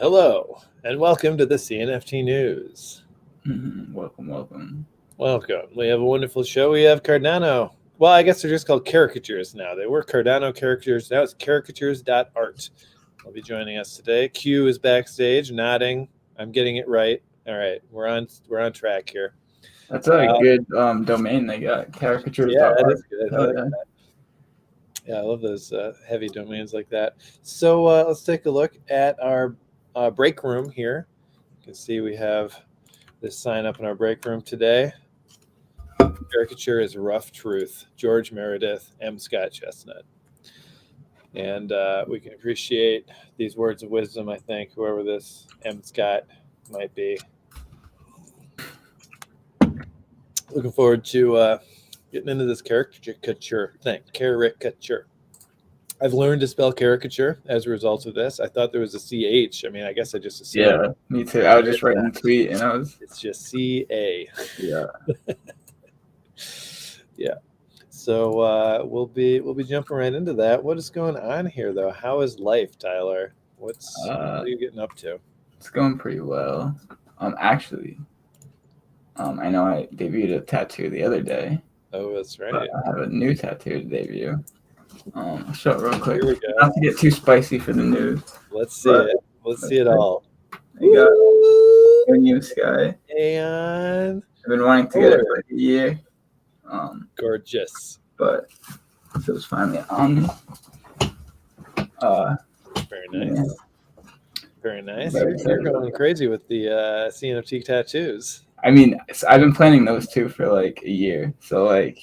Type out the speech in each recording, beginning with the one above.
Hello, and welcome to the CNFT News. Welcome. Welcome. We have a wonderful show. We have Cardano. Well, I guess they're just called Caricatures now. They were Cardano Caricatures. Now it's Caricatures.art. Will be joining us today. Q is backstage, nodding. I'm getting it right. All right, we're on track here. That's a good domain they got. Caricatures.art. Yeah, that is good. I like that. Yeah, I love those heavy domains like that. So let's take a look at our break room here. You can see we have this sign up in our break room today. Caricature is Rough Truth, George Meredith, M. Scott Chestnut. And we can appreciate these words of wisdom, I think, whoever this M. Scott might be. Looking forward to getting into this caricature thing. Caricature. I've learned to spell caricature as a result of this. I thought there was a CH. I mean, I guess I just assumed. Yeah, me too. I was just writing a tweet and I was. It's just CA. Yeah. Yeah. So we'll be jumping right into that. What is going on here, though? How is life, Tyler? What are you getting up to? It's going pretty well. Actually, I know I debuted a tattoo the other day. Oh, that's right. I have a new tattoo to debut. I'll show it real quick. Here we go. Not to get too spicy for the news. Let's see it. Let's see it all. I got a new sky. And I've been wanting to get it for a year. Gorgeous. But it was finally on me. Very nice. Yeah. Very nice. Very You're going crazy with the CNFT tattoos. I mean, I've been planning those two for like a year. So like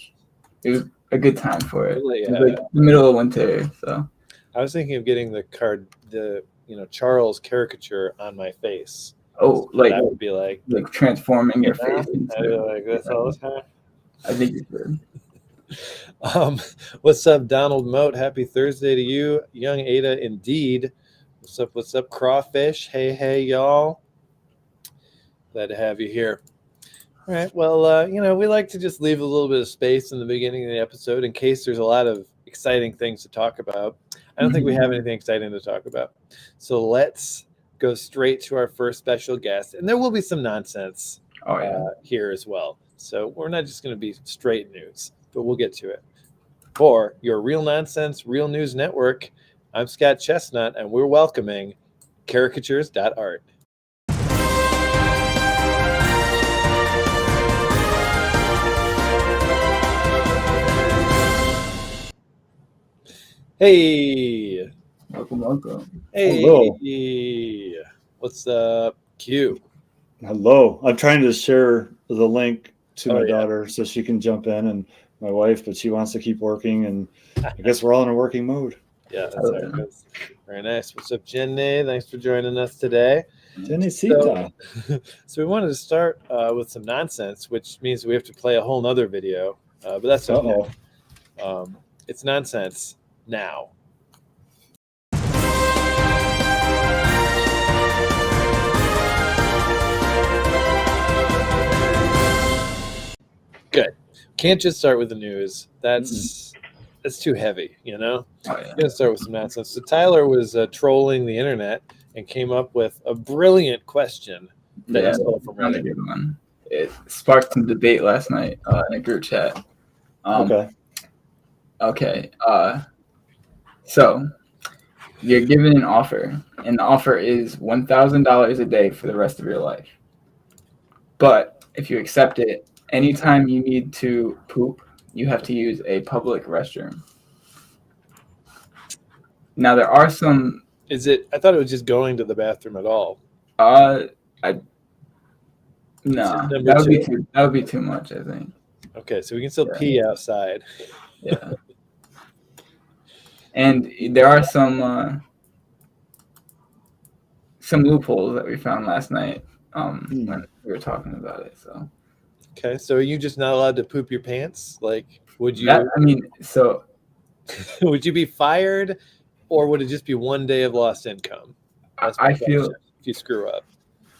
it was a good time for it. Really, It was like the middle of winter. So I was thinking of getting the Charles caricature on my face. Oh, like that would be like transforming your face I'd be like this all the time. I think you could. What's up, Donald Moat? Happy Thursday to you, young Ada. Indeed. What's up, Crawfish? Hey, y'all. Glad to have you here. All right. Well, we like to just leave a little bit of space in the beginning of the episode in case there's a lot of exciting things to talk about. I don't think we have anything exciting to talk about. So let's go straight to our first special guest. And there will be some nonsense here as well. So we're not just going to be straight news, but we'll get to it. For your Real Nonsense, Real News Network, I'm Scott Chestnut, and we're welcoming Caricatures.art. Hey. Welcome. Hey. Hello. What's up, Q? Hello. I'm trying to share the link to my daughter so she can jump in, and my wife, but she wants to keep working, and I guess we're all in a working mode. Yeah, that's how it goes. Very nice. What's up, Jenny? Thanks for joining us today. Jenny So we wanted to start with some nonsense, which means we have to play a whole nother video, but that's okay. It's nonsense now. Good. Can't just start with the news. That's too heavy, Oh, yeah. Gonna start with some nonsense. So Tyler was trolling the internet and came up with a brilliant question. That stole from Reddit. Good one. It sparked some debate last night in a group chat. Okay. So you're given an offer, and the offer is $1,000 a day for the rest of your life. But if you accept it, anytime you need to poop, you have to use a public restroom. Now there are some. Is it? I thought it was just going to the bathroom at all. No, that would be too much, I think. Okay, so we can still pee outside. Yeah. And there are some loopholes that we found last night when we were talking about it. So. Okay, so are you just not allowed to poop your pants? Like, would you? Would you be fired, or would it just be 1 day of lost income? I feel if you screw up.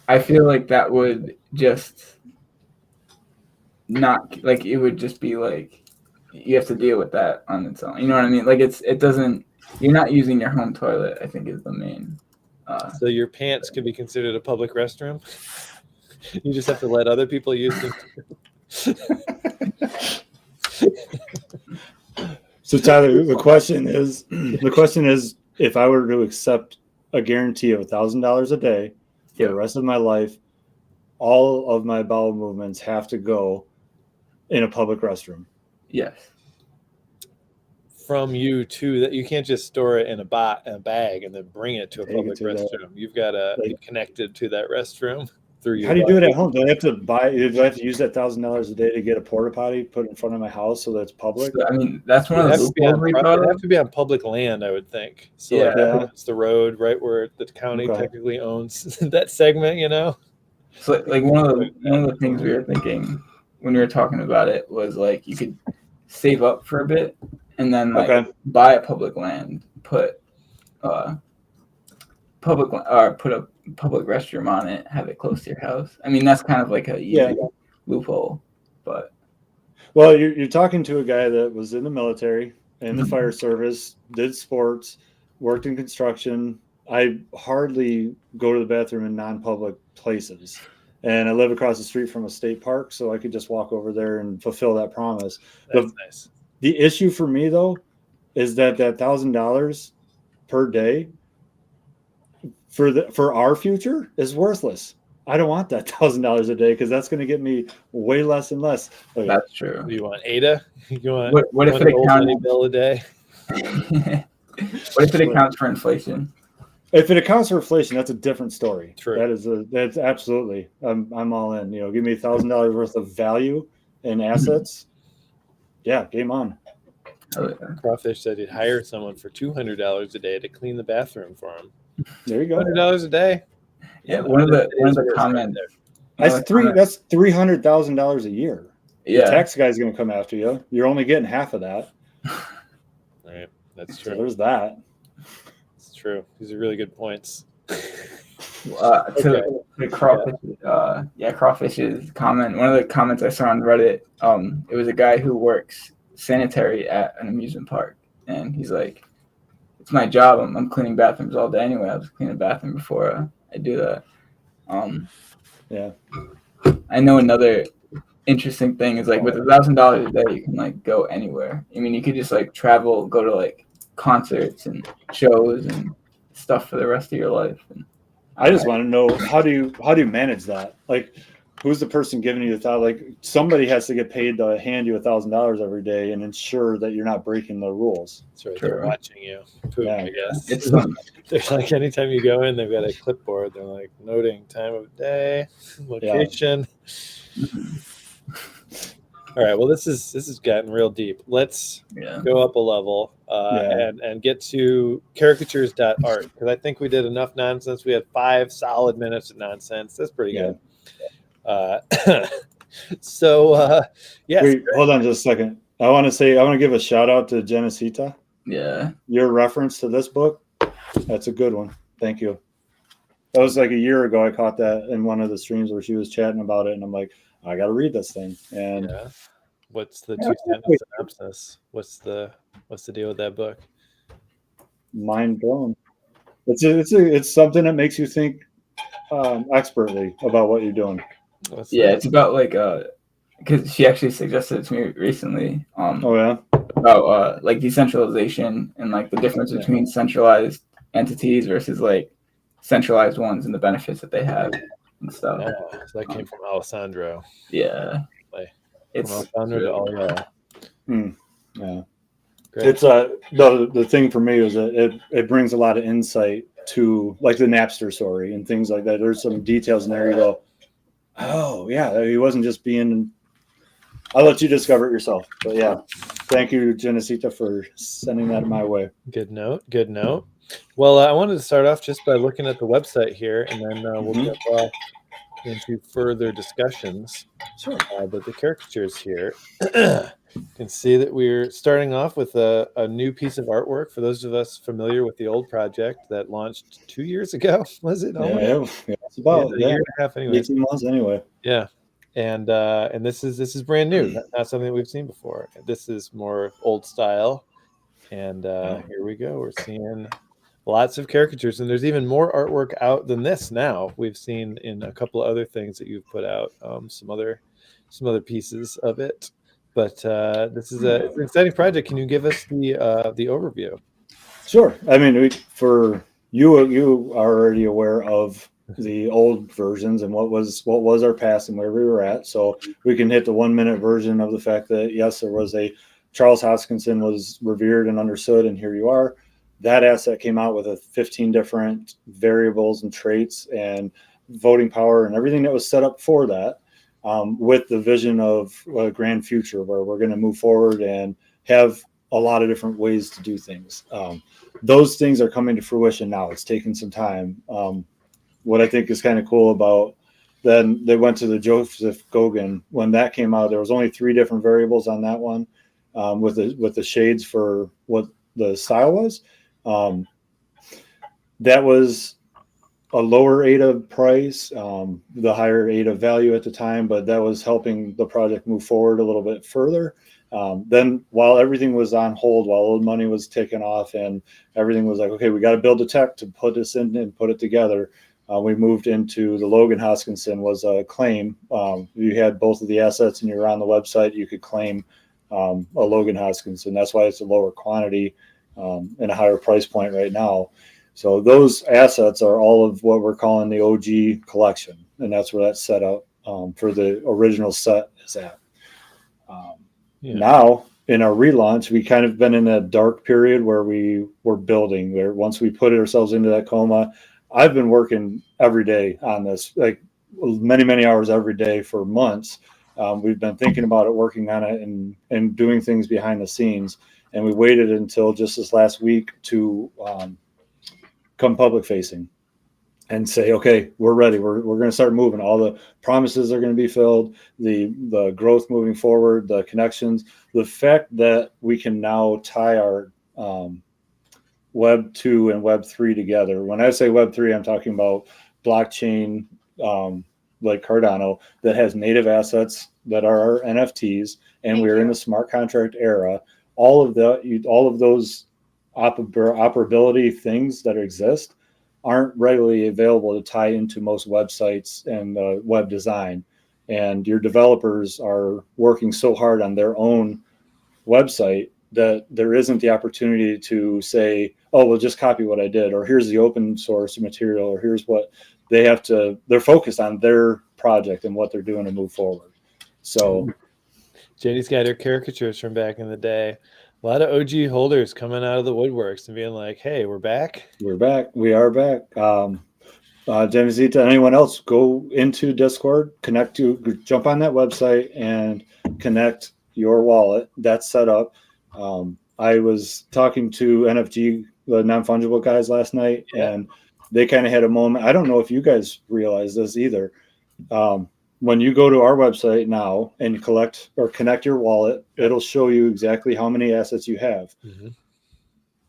I feel like that would just not like it would just be like you have to deal with that on its own. You know what I mean? Like it doesn't. You're not using your home toilet. I think is the main So your pants could be considered a public restroom. You just have to let other people use them. So Tyler, the question is, if I were to accept a guarantee of $1,000 a day for the rest of my life, all of my bowel movements have to go in a public restroom. Yes. From you to that, you can't just store it in a bag and then bring it to a public restroom. You've got to be connected to that restroom through your. How do you do it at home? Do I have to Do I have to use that $1,000 a day to get a porta potty put in front of my house so that it's public? So, I mean, that's one of the it have to be on public land, I would think. So it's the road right where the county technically owns that segment. You know. So like one of the things we were thinking when we were talking about it was like you could save up for a bit and then buy a public land, put a public restroom on it, have it close to your house. I mean, that's kind of like a easy loophole, but. Well, you're talking to a guy that was in the military, in the fire service, did sports, worked in construction. I hardly go to the bathroom in non-public places. And I live across the street from a state park, so I could just walk over there and fulfill that promise. That's nice. The issue for me, though, is that $1,000 per day for our future is worthless. I don't want that $1,000 a day because that's going to get me way less and less. Okay. That's true. You want ADA? You want what if it accounts bill a day? What if it accounts for inflation? If it accounts for inflation, that's a different story. True. That's absolutely. I'm all in. You know, give me $1,000 worth of value and assets. Yeah, game on. Crawfish said he'd hire someone for $200 a day to clean the bathroom for him. There you go. $200 a day. Yeah, one of the comments. That's $300,000 a year. Yeah, the tax guy's going to come after you. You're only getting half of that. Right, that's true. So there's that. It's true. These are really good points. To Crawfish's comment. One of the comments I saw on Reddit, it was a guy who works sanitary at an amusement park, and he's like, "It's my job. I'm cleaning bathrooms all day anyway. I was cleaning a bathroom before I do that." I know another interesting thing is like with $1,000 a day, you can like go anywhere. I mean, you could just like travel, go to like concerts and shows and stuff for the rest of your life. And I just want to know how do you manage that? Like, who's the person giving you $1,000? Like, somebody has to get paid to hand you $1,000 every day and ensure that you're not breaking the rules. That's right. They're watching you. I guess. They're like, anytime you go in, they've got a clipboard. They're like noting time of day, location. All right. Well, this has gotten real deep. Let's go up a level and get to Caricatures.art, because I think we did enough nonsense. We had 5 solid minutes of nonsense. That's pretty good. Wait, hold on just a second. I want to give a shout out to Genesita. Yeah. Your reference to this book, that's a good one. Thank you. That was like a year ago. I caught that in one of the streams where she was chatting about it, and I'm like, I got to read this thing. And what's the 2-sentence synopsis? What's the deal with that book? Mind blown. It's something that makes you think expertly about what you're doing. It's about like because she actually suggested it to me recently. About like decentralization and like the difference between centralized entities versus like centralized ones and the benefits that they have and stuff. So that came from Alessandro. Yeah, it's from Alessandro to all. Yeah. Great. It's the thing for me is that it brings a lot of insight to like the Napster story and things like that. There's some details in there you go, oh yeah, he wasn't just being. I'll let you discover it yourself. But yeah, thank you, Genesita, for sending that my way. Good note. Well, I wanted to start off just by looking at the website here, and then we'll jump off into further discussions. Sure. But the caricatures here, you can see that we're starting off with a new piece of artwork. For those of us familiar with the old project that launched 2 years ago, was it? Yeah, it's about a year and a half anyway. 18 months anyway. Yeah. And this is brand new, not something that we've seen before. This is more old style, and here we go. We're seeing lots of caricatures, and there's even more artwork out than this now. We've seen in a couple of other things that you've put out, some other pieces of it. But this is it's an exciting project. Can you give us the overview? Sure. I mean, for you are already aware of the old versions and what was our past and where we were at. So we can hit the 1 minute version of the fact that yes, there was a Charles Hoskinson was revered and understood, and here you are. That asset came out with 15 different variables and traits and voting power and everything that was set up for that, with the vision of a grand future where we're going to move forward and have a lot of different ways to do things. Those things are coming to fruition now. It's taken some time. What I think is kind of cool about then they went to the Joseph Goguen. When that came out, there was only 3 different variables on that one, with the shades for what the style was. That was a lower ADA price, the higher ADA value at the time, but that was helping the project move forward a little bit further. Then while everything was on hold, while all the money was taken off and everything was like, okay, we got to build the tech to put this in and put it together. We moved into the Logan Hoskinson was a claim. You had both of the assets and you're on the website, you could claim a Logan Hoskinson. That's why it's a lower quantity and a higher price point right now. So those assets are all of what we're calling the OG collection. And that's where that's set up for the original set is at. Now in our relaunch, we kind of been in a dark period where we were building there. Once we put ourselves into that coma, I've been working every day on this, like many hours every day for months. We've been thinking about it, working on it and doing things behind the scenes. And we waited until just this last week to come public facing and say, okay, we're ready. We're going to start moving. All the promises are going to be filled, the growth moving forward, the connections, the fact that we can now tie our Web 2 and Web 3 together. When I say Web 3, I'm talking about blockchain like Cardano that has native assets that are our NFTs, and we're in the smart contract era. All of those operability things that exist aren't readily available to tie into most websites and web design. And your developers are working so hard on their own website that there isn't the opportunity to say, oh, well, just copy what I did, or here's the open source material, or here's what they have to, they're focused on their project and what they're doing to move forward. So Jenny's got her caricatures from back in the day. A lot of OG holders coming out of the woodworks and being like, hey, we're back. We're back. We are back. Genizita, anyone else, go into Discord, jump on that website and connect your wallet. That's set up. I was talking to NFG, the non-fungible guys last night, and they kind of had a moment. I don't know if you guys realize this either. When you go to our website now and connect your wallet, it'll show you exactly how many assets you have. Mm-hmm.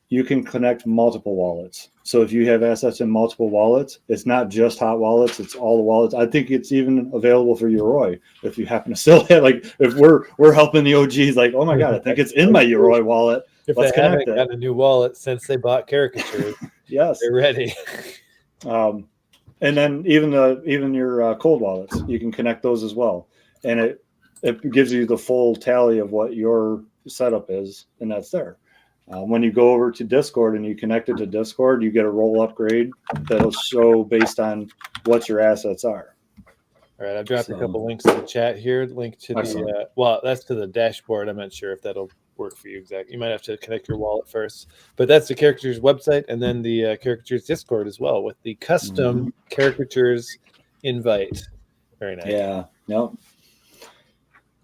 You can connect multiple wallets. So if you have assets in multiple wallets, it's not just hot wallets, it's all the wallets. I think it's even available for Yoroi. If you happen to still have, like, if we're helping the OGs, like, oh my God, I think it's in my Yoroi wallet. If they haven't got a new wallet since they bought caricatures, yes, they're ready. And then even your cold wallets, you can connect those as well. And it gives you the full tally of what your setup is, and that's there. When you go over to Discord and you connect it to Discord, you get a role upgrade that'll show based on what your assets are. All right, I've dropped a couple links in the chat here. Link to that's to the dashboard. I'm not sure if that'll work for you exactly. You might have to connect your wallet first, but that's the Caricatures website, and then the Caricatures Discord as well with the custom Caricatures invite. Very nice. Yeah. Nope.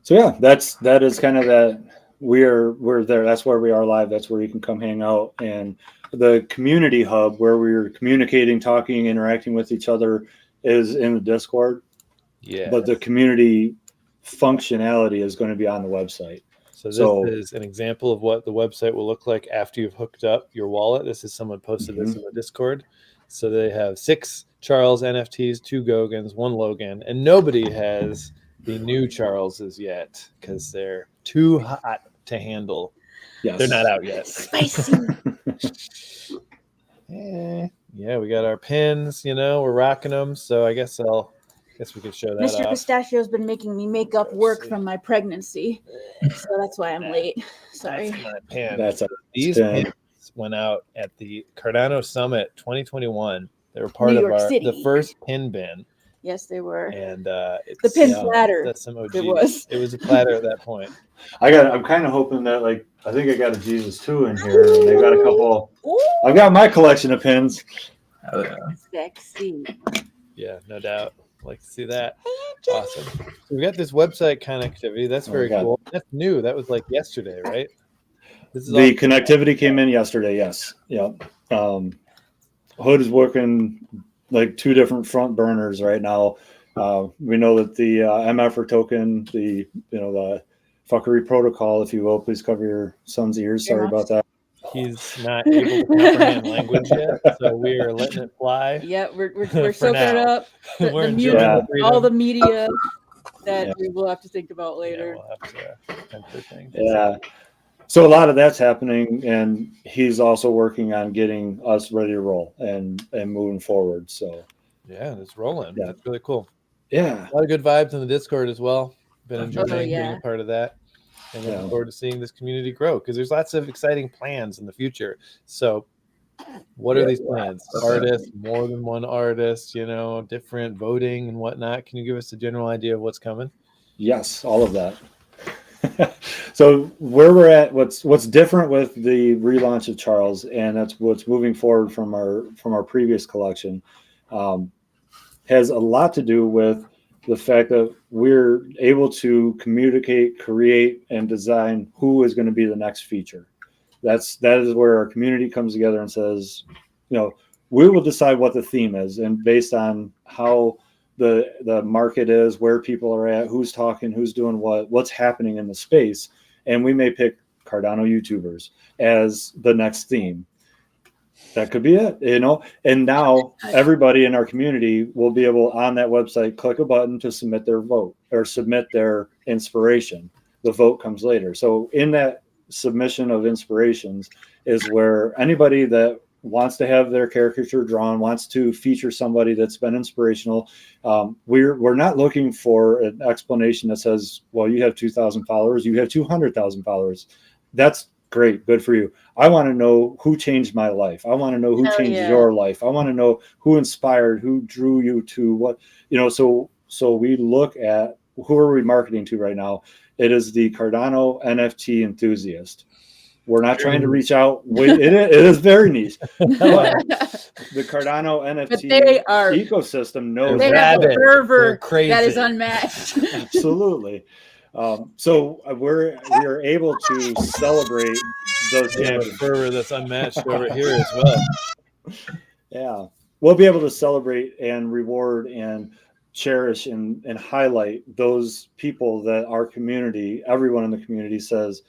So yeah, that is kind of that. We're there. That's where we are live. That's where you can come hang out. And the community hub where we're communicating, talking, interacting with each other is in the Discord. Yeah. But the community functionality is going to be on the website. So this is an example of what the website will look like after you've hooked up your wallet. This is someone posted this in the Discord. So they have 6 Charles NFTs, 2 Gogans, 1 Logan, and nobody has the new Charleses yet because they're too hot to handle. Yes. They're not out yet. Spicy. Yeah, we got our pins. We're rocking them. So I guess we could show that Mr. off. Pistachio's been making me make up work see. from my pregnancy, so that's why I'm late. Sorry. That's my pin. That's a These pin. pins went out at the Cardano Summit 2021. They were part New of York the City. first pin bin. Yes, they were. And The pin platter. That's some OG. It was. It was a platter at that point. I'm kind of hoping that, like, I think I got a Jesus 2 in here, and they've got a couple. Ooh, I've got my collection of pins. Oh, yeah. sexy. Yeah, no doubt. Like to see that. Awesome. So we got this website connectivity. That's very cool. That's new. That was like yesterday, right? This is The connectivity came in yesterday. Yes. Yeah. Hood is working like 2 different front burners right now. We know that the MF token, the fuckery protocol, if you will, please cover your son's ears. Sorry about that. He's not able to comprehend language yet, so we are letting it fly. Yeah, we're soaking it up. We're The music, enjoying all the media that Yeah. we will have to think about later. Yeah, we'll have to enter things. Yeah. So a lot of that's happening, and he's also working on getting us ready to roll and moving forward. So yeah, it's rolling. Yeah. That's really cool. yeah, A lot of good vibes in the Discord as well. Been enjoying being yeah. a part of that. And looking Yeah. forward to seeing this community grow because there's lots of exciting plans in the future. So what are these plans? Artists, more than one artist, different voting and whatnot. Can you give us a general idea of what's coming? yes, all of that. So where we're at, what's different with the relaunch of Charles, and that's what's moving forward from our previous collection, has a lot to do with the fact that we're able to communicate, create, and design who is going to be the next feature. That is where our community comes together and says, we will decide what the theme is, and based on how the market is, where people are at, who's talking, who's doing what's happening in the space, and we may pick Cardano YouTubers as the next theme. That could be it, and now everybody in our community will be able on that website click a button to submit their vote or submit their inspiration. The vote comes later. So in that submission of inspirations is where anybody that wants to have their caricature drawn, wants to feature somebody that's been inspirational. We're not looking for an explanation that says, well, you have 2,000 followers, you have 200,000 followers. That's great. Good for you. I want to know who changed my life. I want to know who changed your life. I want to know who inspired, who drew you to what, so we look at who are we marketing to right now. It is the Cardano NFT enthusiast. We're not trying to reach out. It is very niche. But the Cardano NFT ecosystem knows they have a fervor crazy. That is unmatched. Absolutely. So we are able to celebrate those fervor that's unmatched over here as well. Yeah, we'll be able to celebrate and reward and cherish and highlight those people that our community, everyone in the community says,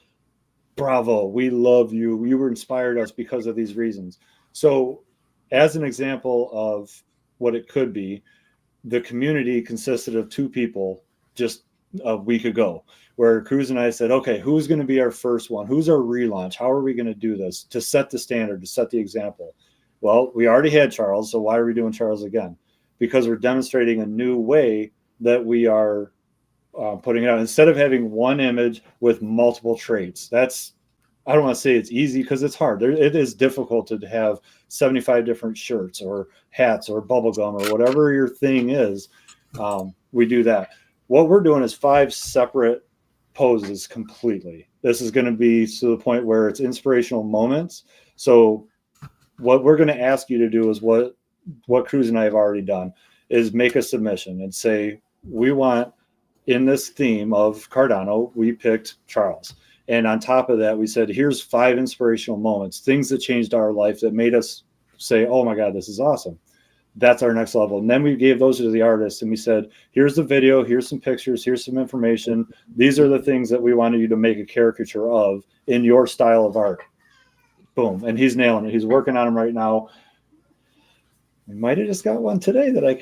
bravo, we love you. You were inspired us because of these reasons. So as an example of what it could be, the community consisted of 2 people just a week ago, where Cruz and I said, okay, who's going to be our first one? Who's our relaunch? How are we going to do this to set the standard, to set the example? Well, we already had Charles, so why are we doing Charles again? Because we're demonstrating a new way that we are putting it out. Instead of having one image with multiple traits, I don't want to say it's easy because it's hard. It is difficult to have 75 different shirts or hats or bubble gum or whatever your thing is. We do that. What we're doing is 5 separate poses completely. This is going to be to the point where it's inspirational moments. So what we're going to ask you to do is what Cruz and I have already done is make a submission and say, we want in this theme of Cardano, we picked Charles. And on top of that, we said, here's 5 inspirational moments, things that changed our life that made us say, oh my God, this is awesome. That's our next level. And then we gave those to the artists and we said, here's the video, here's some pictures, here's some information. These are the things that we wanted you to make a caricature of in your style of art. Boom. And he's nailing it. He's working on them right now. We might have just got one today that I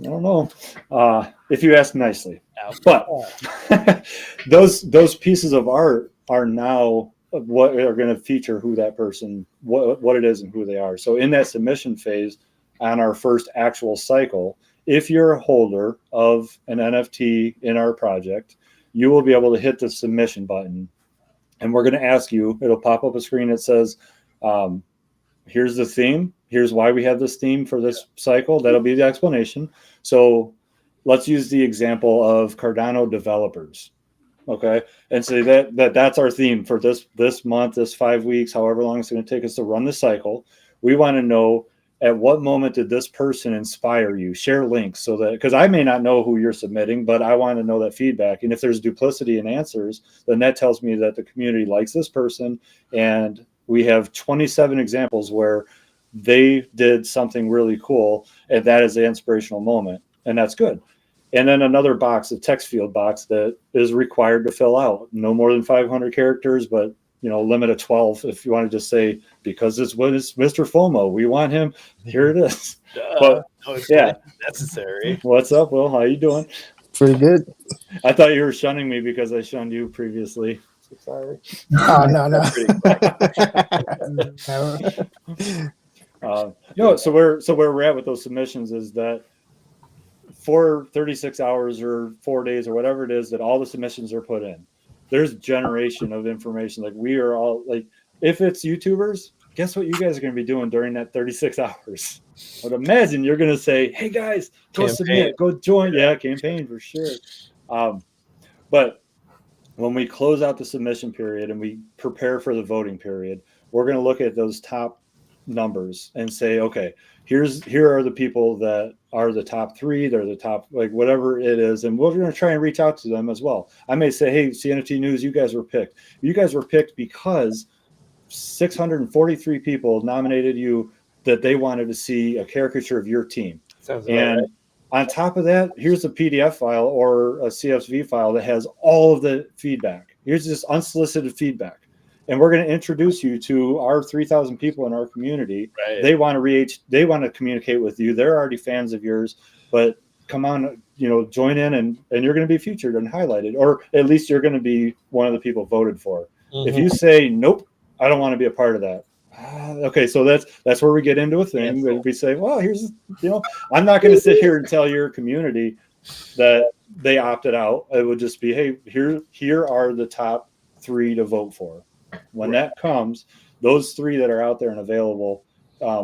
don't know, if you ask nicely. But those pieces of art are now what are going to feature who that person, what it is and who they are. So in that submission phase on our first actual cycle, if you're a holder of an NFT in our project, you will be able to hit the submission button. And we're going to ask you, it'll pop up a screen that says, here's the theme. Here's why we have this theme for this cycle. That'll be the explanation. So let's use the example of Cardano developers. Okay. And say that's our theme for this month, this 5 weeks, however long it's going to take us to run the cycle. We want to know, at what moment did this person inspire you? Share links so that, because I may not know who you're submitting, but I want to know that feedback. And if there's duplicity in answers, then that tells me that the community likes this person. And we have 27 examples where they did something really cool, and that is the inspirational moment. And that's good. And then another box, a text field box that is required to fill out. No more than 500 characters, but limit of 12 if you want to just say, because it's Mr. FOMO, we want him, here it is. But yeah, necessary. What's up, Will? How you doing? Pretty good. I thought you were shunning me because I shunned you previously. So sorry. Oh, no. No, so where we're at with those submissions is that for 36 hours or 4 days or whatever it is that all the submissions are put in, there's generation of information. Like, we are all like, if it's YouTubers, guess what you guys are going to be doing during that 36 hours? I would imagine you're going to say, hey guys, go submit, go join. Yeah, campaign for sure. But when we close out the submission period and we prepare for the voting period, we're going to look at those top numbers and say, okay, here are the people that are the top 3, they're the top, like, whatever it is, and we're going to try and reach out to them as well. I may say, hey, CNFT News, you guys were picked. You guys were picked because 643 people nominated you that they wanted to see a caricature of your team. Sounds and right. On top of that, here's a PDF file or a CSV file that has all of the feedback. Here's just unsolicited feedback. And we're going to introduce you to our 3,000 people in our community. Right. They want to communicate with you. They're already fans of yours, but come on, join in and you're going to be featured and highlighted, or at least you're going to be one of the people voted for. Mm-hmm. If you say, nope, I don't want to be a part of that. Okay, so that's where we get into a thing where we say, well, here's, I'm not going to sit here and tell your community that they opted out. It would just be, hey, here are the top 3 to vote for. When that comes, those 3 that are out there and available,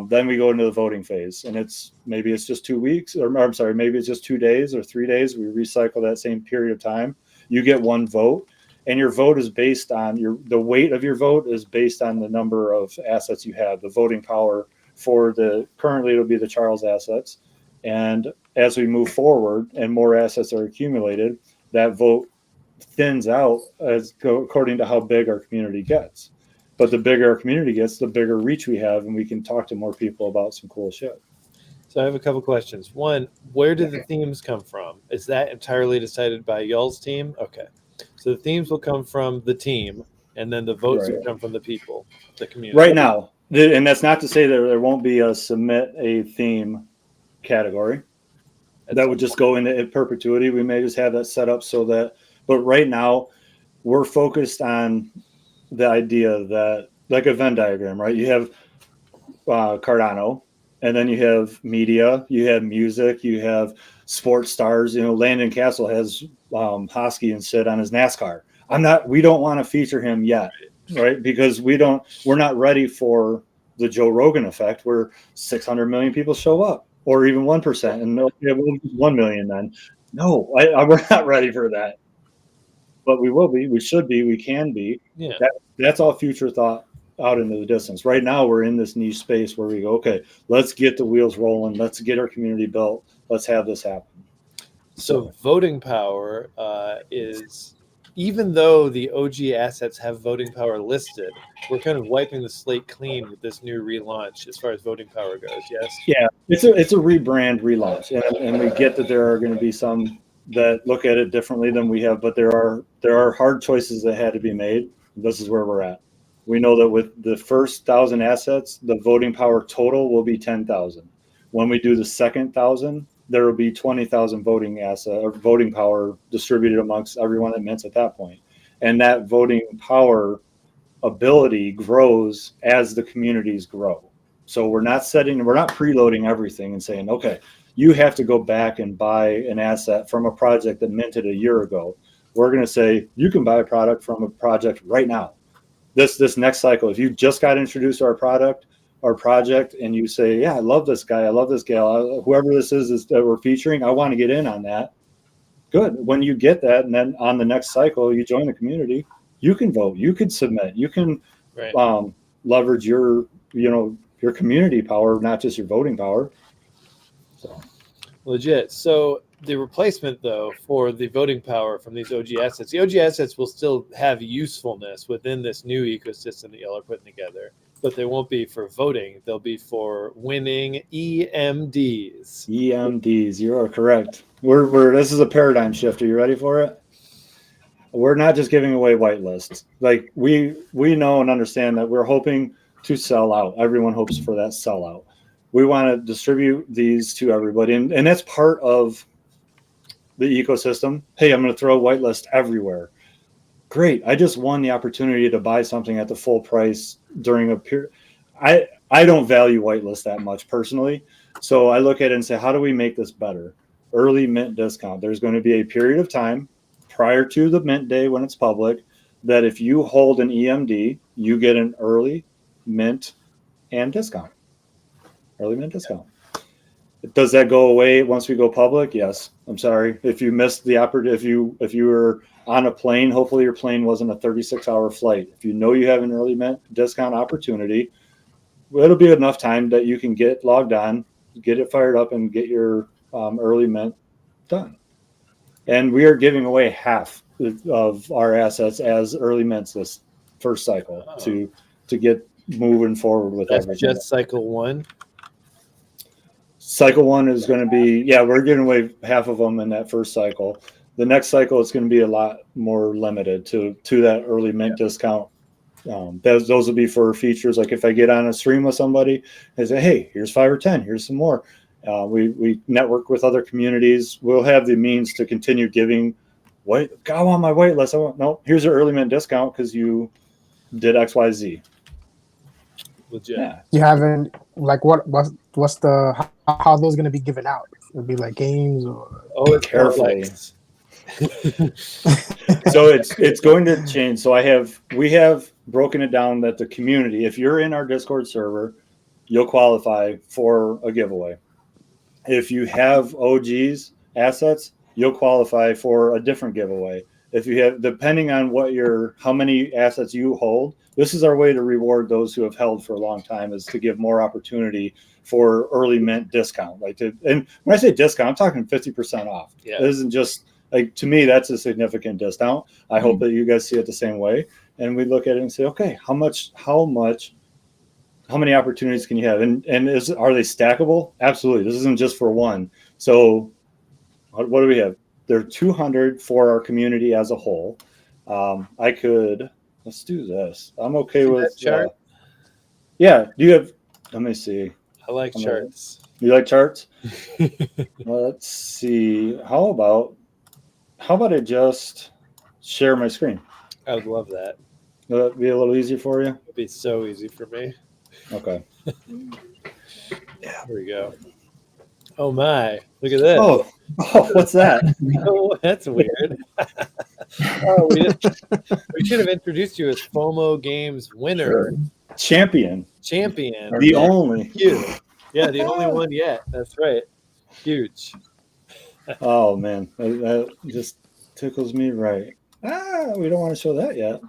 then we go into the voting phase, and maybe it's just 2 weeks, or I'm sorry, maybe it's just 2 days or 3 days. We recycle that same period of time. You get 1 vote, and your vote is based on the weight of your vote is based on the number of assets you have, the voting power for currently it'll be the Charles assets. And as we move forward and more assets are accumulated, that vote thins out according to how big our community gets. But the bigger our community gets, the bigger reach we have, and we can talk to more people about some cool shit. So I have a couple questions. One, where do the themes come from? Is that entirely decided by y'all's team? Okay. So the themes will come from the team, and then the votes will come from the people, the community. Right now, and that's not to say that there won't be a submit a theme category. That would just go into perpetuity. We may just have that set up so that, but right now we're focused on the idea that, like a Venn diagram, right? You have Cardano, and then you have media, you have music, you have sports stars. Landon Castle has Hosky and Sid on his NASCAR. We don't want to feature him yet, right? Because we're not ready for the Joe Rogan effect where 600 million people show up, or even 1%, and we'll 1 million then. No, we're not ready for that. But we will be, we should be, we can be. Yeah. That's all future thought out into the distance. Right now, we're in this niche space where we go, okay, let's get the wheels rolling. Let's get our community built. Let's have this happen. So voting power is, even though the OG assets have voting power listed, we're kind of wiping the slate clean with this new relaunch as far as voting power goes. Yes. Yeah, it's a rebrand relaunch, and we get that there are going to be some that look at it differently than we have, but there are hard choices that had to be made. This is where we're at. We know that with the first 1,000 assets, the voting power total will be 10,000. When we do the second 1,000, there will be 20,000 voting asset or voting power distributed amongst everyone that mints at that point. And that voting power ability grows as the communities grow. So we're not preloading everything and saying, okay, you have to go back and buy an asset from a project that minted a year ago. We're going to say you can buy a product from a project right now. This next cycle, if you just got introduced to our project, and you say, yeah, I love this guy, I love this gal, whoever this is that we're featuring, I want to get in on that. Good. When you get that, and then on the next cycle, you join the community, you can vote, you can submit, you can leverage your community power, not just your voting power. So legit. So the replacement, though, for the voting power from these OG assets, the OG assets will still have usefulness within this new ecosystem that y'all are putting together, but they won't be for voting. They'll be for winning EMDs. EMDs, you are correct. This is a paradigm shift. Are you ready for it? We're not just giving away whitelists. Like we know and understand that we're hoping to sell out. Everyone hopes for that sellout. We want to distribute these to everybody, and that's part of the ecosystem. Hey, I'm going to throw a whitelist everywhere. Great. I just won the opportunity to buy something at the full price during a period. I don't value whitelist that much personally. So I look at it and say, how do we make this better? Early mint discount. There's going to be a period of time prior to the mint day when it's public that if you hold an EMD, you get an early mint and discount. Early mint discount. Does that go away once we go public? Yes. I'm sorry. If you missed the opportunity, if you were on a plane, hopefully your plane wasn't a 36-hour flight. If you know you have an early mint discount opportunity, it'll be enough time that you can get logged on, get it fired up, and get your early mint done. And we are giving away half of our assets as early mints this first cycle to get moving forward with That's everything. just cycle one. Cycle one is going to be, we're giving away half of them in that first cycle. The next cycle is going to be a lot more limited to that early mint discount. Those will be for features like if I get on a stream with somebody, I say, hey, here's 5 or 10, here's some more. We network with other communities. We'll have the means to continue giving. I want my wait list. No, here's your early mint discount because you did XYZ. Legit. Yeah. You haven't what's the how are those going to be given out? It'll be like games or it's carefully. Like... So it's going to change. So we have broken it down that the community, if you're in our Discord server, you'll qualify for a giveaway. If you have OG's assets, you'll qualify for a different giveaway. If you have, depending on how many assets you hold, this is our way to reward those who have held for a long time, is to give more opportunity for early mint discount. And when I say discount, I'm talking 50% off. Yeah. It isn't just to me, that's a significant discount. I hope that you guys see it the same way. And we look at it and say, okay, how many opportunities can you have? And are they stackable? Absolutely. This isn't just for one. So what do we have? There are 200 for our community as a whole. Let's do this. I'm okay with chart. Do you have, let me see. I like charts. You like charts? Let's see. How about I just share my screen? I would love that. Will that be a little easier for you? It'd be so easy for me. Okay. There we go. Oh my, look at this. Oh, what's that? Oh, that's weird. We should have introduced you as FOMO Games winner. Champion. The only. Huge. Yeah, the only one yet. That's right. Huge. Oh, man. That just tickles me right. We don't want to show that yet.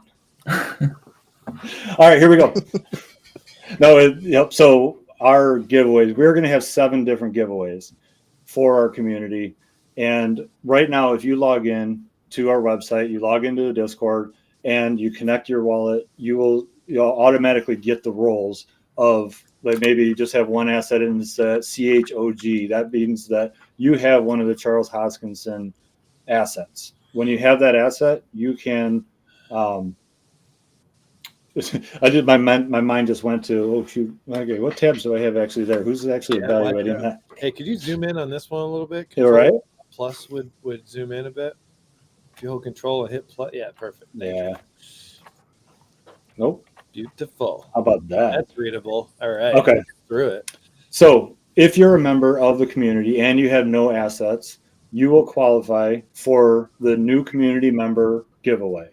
All right, here we go. So our giveaways, we're going to have 7 different giveaways for our community. And right now, if you log in to our website, you log into the Discord, and you connect your wallet, you'll automatically get the roles of, like, maybe you just have one asset in this CHOG. That means that you have one of the Charles Hoskinson assets. When you have that asset, you can my mind just went to, oh shoot, okay, what tabs do I have actually there? Who's actually evaluating that? Hey, could you zoom in on this one a little bit? All right. Plus would zoom in a bit. If you hold control and hit plus, yeah, perfect. Yeah. Nope. Beautiful. How about that? That's readable. All right. Okay. Get through it. So if you're a member of the community and you have no assets, you will qualify for the new community member giveaway.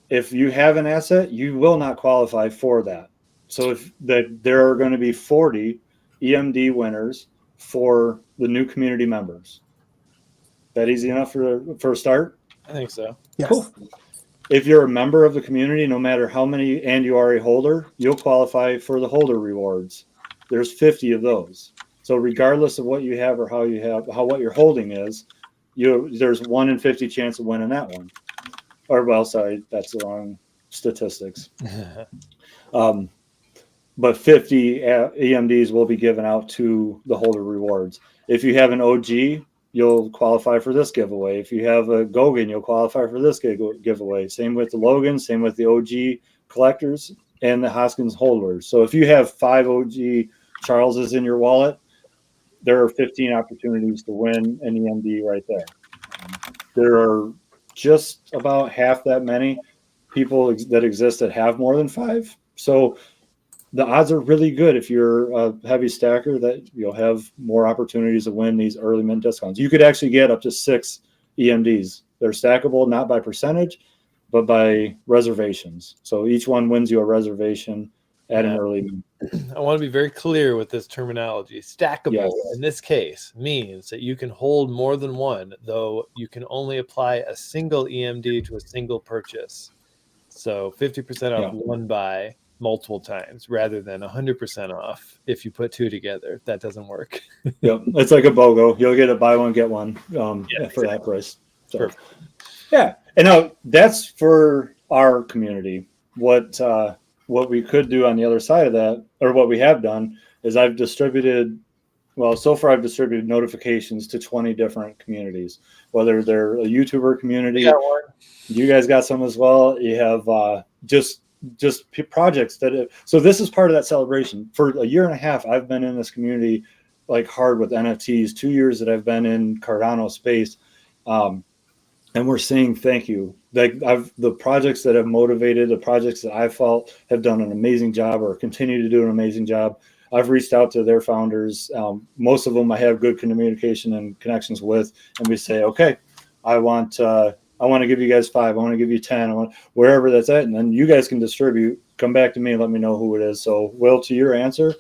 If you have an asset, you will not qualify for that. So if there are going to be 40 EMD winners for the new community members. That easy enough for a start? I think so. Yes. Cool. If you're a member of the community, no matter how many and you are a holder, you'll qualify for the holder rewards. There's 50 of those. So regardless of what you have or what you're holding is, there's 1 in 50 chance of winning that one. Or well, sorry, that's the wrong statistics. But 50 EMDs will be given out to the holder rewards. If you have an OG, you'll qualify for this giveaway. If you have a Gogan, you'll qualify for this giveaway. Same with the Logan, same with the OG collectors and the Hoskins holders. So if you have 5 OG Charleses in your wallet, there are 15 opportunities to win an EMD right there. There are just about half that many people that exist that have more than 5. So the odds are really good if you're a heavy stacker that you'll have more opportunities to win these early mint discounts. You could actually get up to 6 EMDs. They're stackable not by percentage, but by reservations. So each one wins you a reservation at an early mint. I want to be very clear with this terminology. Stackable, Yes. in this case, means that you can hold more than one, though you can only apply a single EMD to a single purchase. So 50% off one buy multiple times rather than 100% off if you put 2 together. That doesn't work. Yep, it's like a BOGO. You'll get a buy one, get one for that price. So, perfect. Yeah, and now that's for our community. What we could do on the other side of that, or what we have done, is I've distributed notifications to 20 different communities, whether they're a YouTuber community. You guys got some as well. You have just projects so this is part of that celebration. For a year and a half, I've been in this community like hard with NFTs. 2 years that I've been in Cardano space. And we're saying thank you. Like the projects that have motivated, the projects that I felt have done an amazing job or continue to do an amazing job. I've reached out to their founders. Most of them I have good communication and connections with, and we say, okay, I want to give you guys 5. I want to give you 10. I want wherever that's at, and then you guys can distribute. Come back to me and let me know who it is. So, Will, to your answer,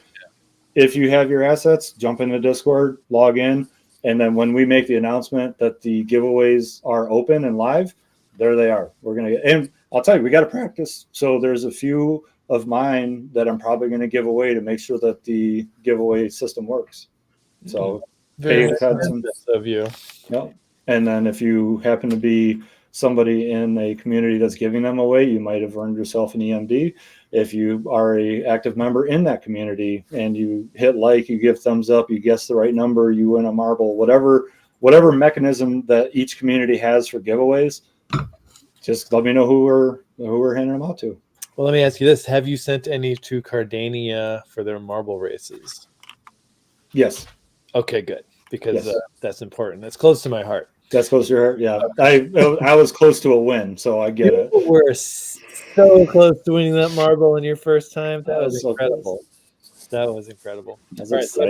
if you have your assets, jump into Discord, log in. And then when we make the announcement that the giveaways are open and live, there they are. We're going to get, and I'll tell you, we got to practice. So there's a few of mine that I'm probably going to give away to make sure that the giveaway system works. So very nice of you. Yep. And then if you happen to be somebody in a community that's giving them away, you might have earned yourself an EMD. If you are a active member in that community and you hit like, you give thumbs up, you guess the right number, you win a marble, whatever mechanism that each community has for giveaways, just let me know who we're handing them out to. Well, let me ask you this. Have you sent any to Cardania for their marble races? Yes. Okay, good. Because that's important. That's close to my heart. That's close to your heart. Yeah. I was close to a win, so I get it. You were so close to winning that marble in your first time. That was incredible. That was incredible.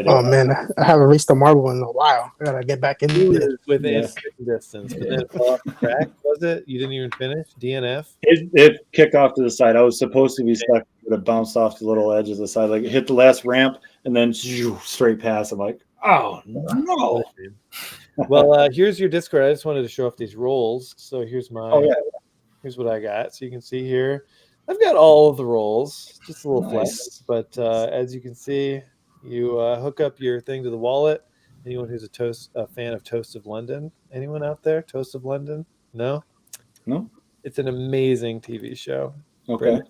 Oh man, I haven't reached the marble in a while. I gotta get back in there. Within distance, but then it fell off the track. Was it? You didn't even finish DNF. It kicked off to the side. I was supposed to be stuck, but it bounced off the little edge of the side. Like it hit the last ramp and then straight past. I'm like, oh no. Well, here's your Discord. I just wanted to show off these rolls. So here's my. Here's what I got. So you can see here. I've got all of the rolls, just a little flex. But as you can see, you hook up your thing to the wallet. Anyone who's a fan of Toast of London? Anyone out there? Toast of London? No? It's an amazing TV show. Okay. Right?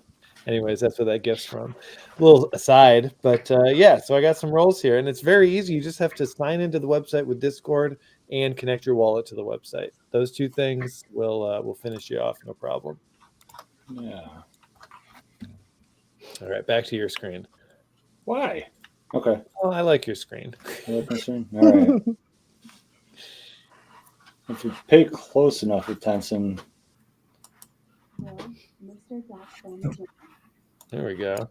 Anyways, that's where that gift's from. A little aside, but so I got some rolls here, and it's very easy. You just have to sign into the website with Discord and connect your wallet to the website. Those two things will finish you off, no problem. Yeah. All right, back to your screen. Why? Okay. Well, I like your screen. You like my screen? All right. If you pay close enough attention. Mr. Jackson There we go.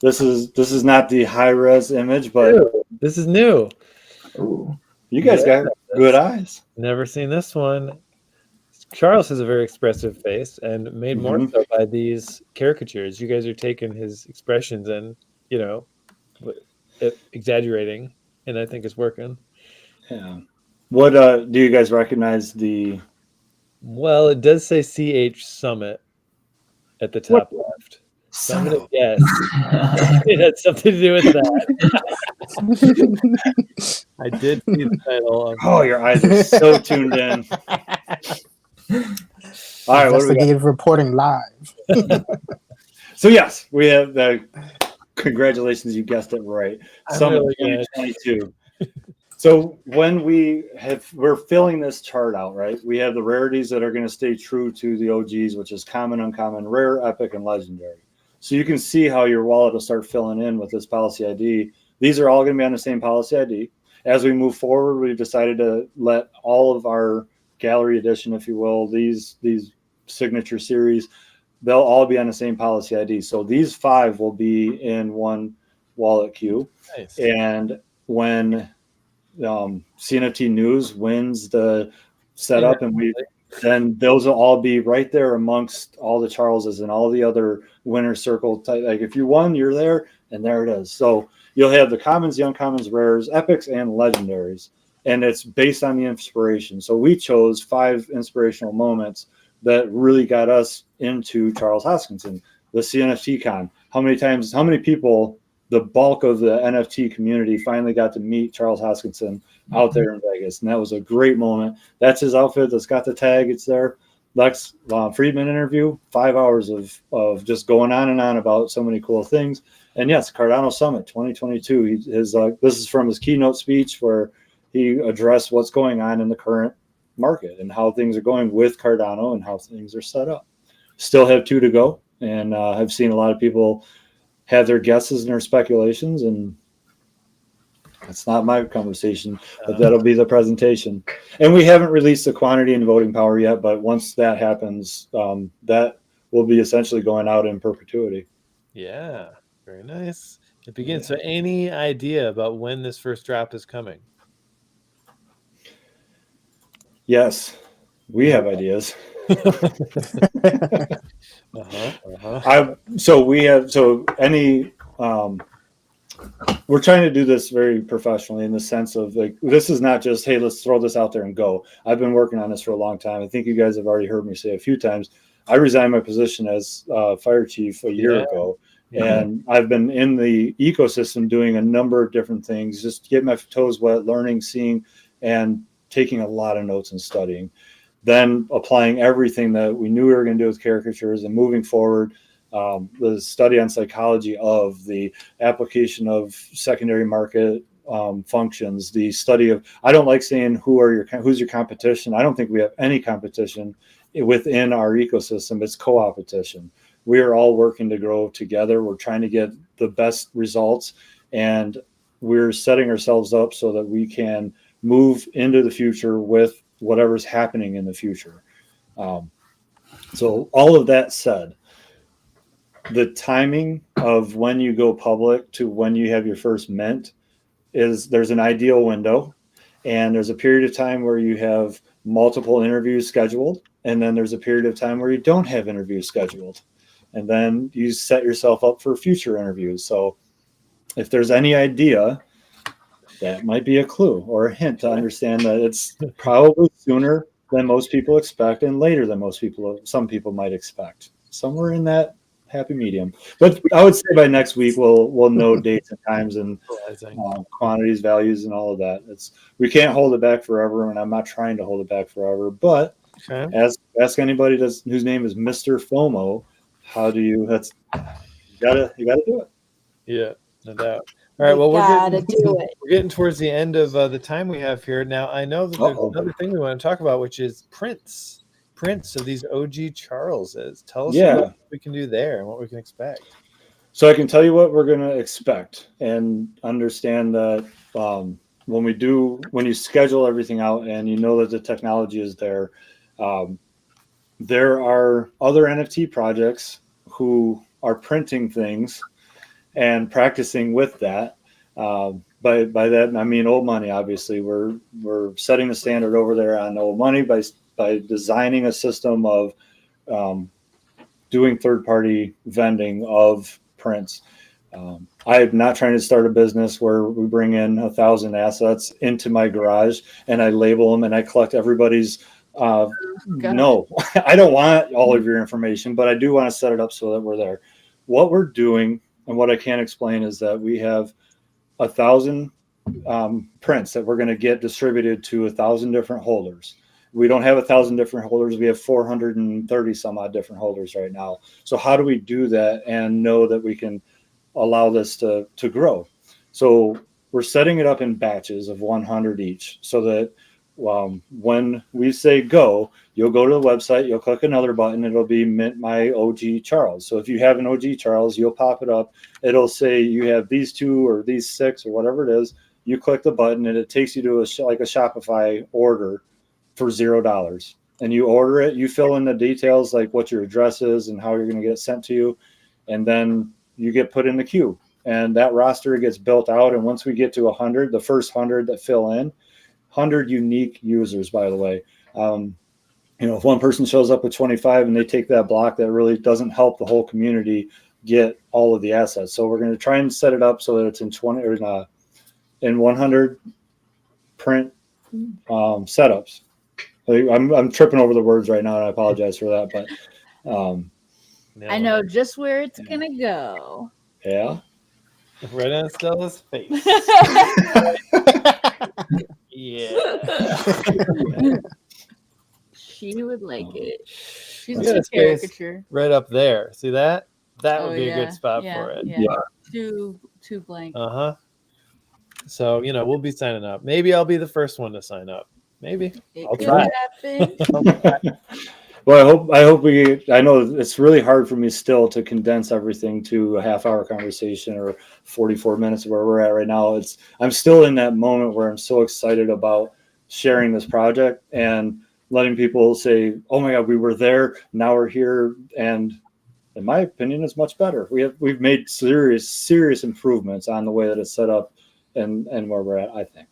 This is not the high res image, but Ew, this is new. Ooh. you guys got good eyes. Never seen this one. Charles has a very expressive face, and made more Mhm. so by these caricatures. You guys are taking his expressions and exaggerating, and I think it's working. Yeah. What do you guys recognize the? Well, it does say CH Summit at the top left. So I'm Son gonna of guess it had something to do with that. I did see the title. Oh, your eyes are so tuned in. All right, what do we got? Investigative reporting live. So yes, we have the. Congratulations, you guessed it right. I'm Summit really good. 2022. So when we're filling this chart out, right? We have the rarities that are going to stay true to the OGs, which is common, uncommon, rare, epic, and legendary. So you can see how your wallet will start filling in with this policy ID. These are all going to be on the same policy ID. As we move forward, we've decided to let all of our gallery edition, if you will, these signature series, they'll all be on the same policy ID. So these 5 will be in one wallet queue. Nice. And when CNFT News wins the setup, and then those will all be right there amongst all the Charleses and all the other winner circle type. Like if you won, you're there, and there it is. So you'll have the commons, the uncommons, rares, epics, and legendaries, and it's based on the inspiration. So we chose 5 inspirational moments that really got us into Charles Hoskinson, the CNFT con. How many people, the bulk of the NFT community finally got to meet Charles Hoskinson out there in Vegas. And that was a great moment. That's his outfit that's got the tag. It's there. Lex Friedman interview, 5 hours of just going on and on about so many cool things. And yes, Cardano Summit 2022. This is from his keynote speech where he addressed what's going on in the current market and how things are going with Cardano and how things are set up. Still have 2 to go. And I've seen a lot of people have their guesses and their speculations, and that's not my conversation, but that'll be the presentation. And we haven't released the quantity and voting power yet, but once that happens, that will be essentially going out in perpetuity. Yeah, very nice. It begins. So any idea about when this first drop is coming? Yes, we have ideas. We're trying to do this very professionally in the sense of like, this is not just, hey, let's throw this out there and go. I've been working on this for a long time. I think you guys have already heard me say a few times, I resigned my position as fire chief a year ago. And I've been in the ecosystem doing a number of different things, just getting my toes wet, learning, seeing, and taking a lot of notes and studying. Then applying everything that we knew we were going to do with caricatures and moving forward. The study on psychology of the application of secondary market functions, the study of, I don't like saying who's your competition. I don't think we have any competition within our ecosystem. It's co-opetition. We are all working to grow together. We're trying to get the best results, and we're setting ourselves up so that we can move into the future with whatever's happening in the future. So all of that said, the timing of when you go public to when you have your first mint there's an ideal window, and there's a period of time where you have multiple interviews scheduled, and then there's a period of time where you don't have interviews scheduled, and then you set yourself up for future interviews. So if there's any idea, that might be a clue or a hint to understand that it's probably sooner than most people expect and later than some people might expect. Somewhere in that happy medium. But I would say by next week we'll know dates and times and quantities, values, and all of that. We can't hold it back forever, and I'm not trying to hold it back forever. But ask anybody whose name is Mr. FOMO. You gotta do it. Yeah, no doubt. All right, well, we're getting towards the end of the time we have here. Now, I know that there's another thing we want to talk about, which is prints of these OG Charleses. Tell us what we can do there and what we can expect. So I can tell you what we're going to expect, and understand that when you schedule everything out and you know that the technology is there, there are other NFT projects who are printing things and practicing with that. By that I mean old money. Obviously, we're setting the standard over there on old money by designing a system of doing third-party vending of prints. I'm not trying to start a business where we bring in 1,000 assets into my garage and I label them and I collect everybody's. No, I don't want all of your information, but I do want to set it up so that we're there. What we're doing and what I can't explain is that we have 1,000 prints that we're going to get distributed to 1,000 different holders. We don't have 1,000 different holders. We have 430 some odd different holders right now. So how do we do that and know that we can allow this to grow? So we're setting it up in batches of 100 each so that when we say go, you'll go to the website, you'll click another button, it'll be mint my OG Charles. So if you have an OG Charles, you'll pop it up. It'll say you have these 2 or these 6 or whatever it is. You click the button and it takes you to like a Shopify order for $0. And you order it, you fill in the details like what your address is and how you're going to get it sent to you. And then you get put in the queue. And that roster gets built out. And once we get to 100, the first 100 that fill in, 100 unique users, by the way. If one person shows up with 25 and they take that block, that really doesn't help the whole community get all of the assets. So we're going to try and set it up so that it's in 20 or in 100 print setups. I'm tripping over the words right now, and I apologize for that. But I know just where it's gonna go. Yeah. Right on Stella's face. Yeah. She would like it. She's Yeah, a it's space. caricature. Right up there. See that? That would be a yeah, good spot yeah, for it. Yeah. Too blank. So, we'll be signing up. Maybe I'll be the first one to sign up. Maybe. It I'll could try. happen. Well, I know it's really hard for me still to condense everything to a half-hour conversation or 44 minutes where we're at right now. I'm still in that moment where I'm so excited about sharing this project and letting people say, oh my God, we were there, now we're here. And in my opinion, it's much better. We've made serious improvements on the way that it's set up and where we're at, I think.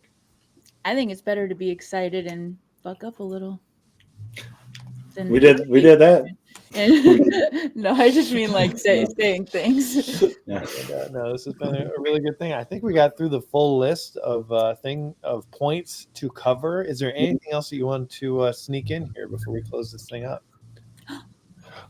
I think it's better to be excited and fuck up a little. We did that. No, I just mean like saying things. Yeah. No, this has been a really good thing. I think we got through the full list of points to cover. Is there anything else that you want to sneak in here before we close this thing up?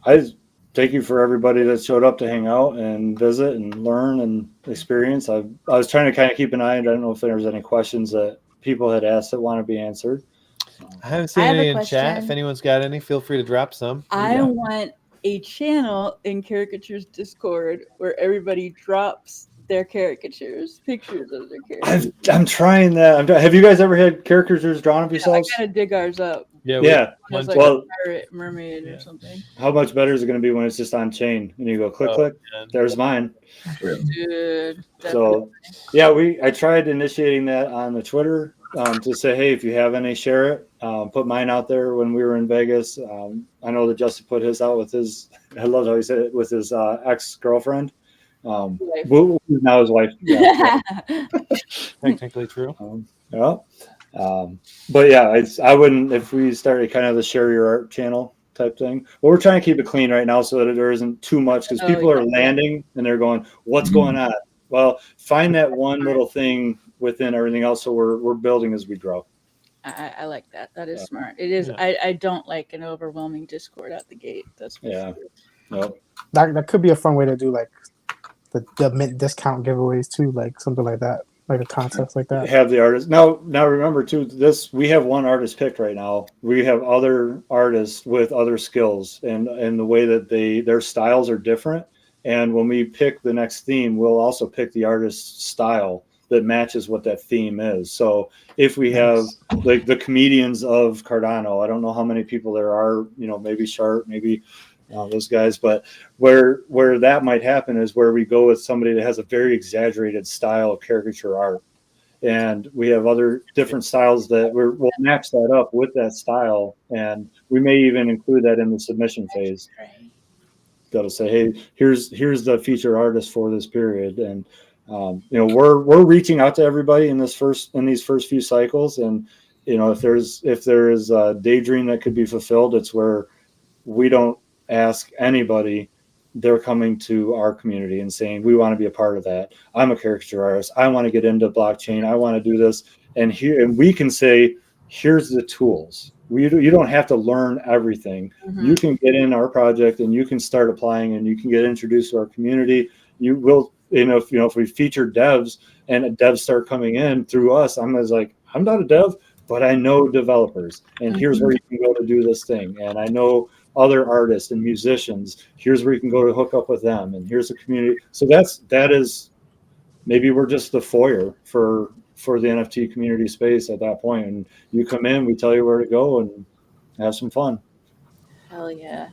I thank you for everybody that showed up to hang out and visit and learn and experience. I was trying to kind of keep an eye. I don't know if there was any questions that people had asked that want to be answered. I haven't seen any in chat. If anyone's got any, feel free to drop some. I want a channel in Caricatures Discord where everybody drops their caricatures, pictures of their caricatures. I'm trying that. Have you guys ever had caricatures drawn of yourselves? I gotta dig ours up. Yeah. Like a pirate, mermaid, or something. How much better is it going to be when it's just on chain and you go click, click? Man. There's mine. Dude. So, I tried initiating that on the Twitter to say, hey, if you have any, share it. Put mine out there when we were in Vegas. I know that Justin put his out with his. I love how he said it, with his ex-girlfriend. Who's now his wife. Yeah, technically true. But yeah, I wouldn't, if we started kind of the share your art channel type thing. But we're trying to keep it clean right now so that there isn't too much, because people are landing and they're going, what's going on? Well, find that one little thing within everything else, so we're building as we grow. I like that. That is smart. It is. Yeah. I don't like an overwhelming Discord out the gate. That's for sure. Nope. That could be a fun way to do like the mint discount giveaways too, like something like that. Like a contest like that. Have the artist now remember too, we have one artist picked right now. We have other artists with other skills and the way that their styles are different. And when we pick the next theme, we'll also pick the artist's style that matches what that theme is. So if we have like the comedians of Cardano, I don't know how many people there are, maybe Sharp, maybe those guys, but where that might happen is where we go with somebody that has a very exaggerated style of caricature art, and we have other different styles that we'll match that up with that style, and we may even include that in the submission phase. that'll say, hey, here's the featured artist for this period. And we're reaching out to everybody in these first few cycles. And if there is a daydream that could be fulfilled, it's where we don't ask anybody. They're coming to our community and saying, we want to be a part of that. I'm a caricature artist. I want to get into blockchain. I want to do this. And we can say, here's the tools. You don't have to learn everything. Mhm. You can get in our project and you can start applying and you can get introduced to our community. You will, if we feature devs and devs start coming in through us, I'm not a dev, but I know developers, and here's where you can go to do this thing. And I know other artists and musicians. Here's where you can go to hook up with them. And here's the community. So that is maybe we're just the foyer for the NFT community space at that point. And you come in, we tell you where to go and have some fun. Hell yeah.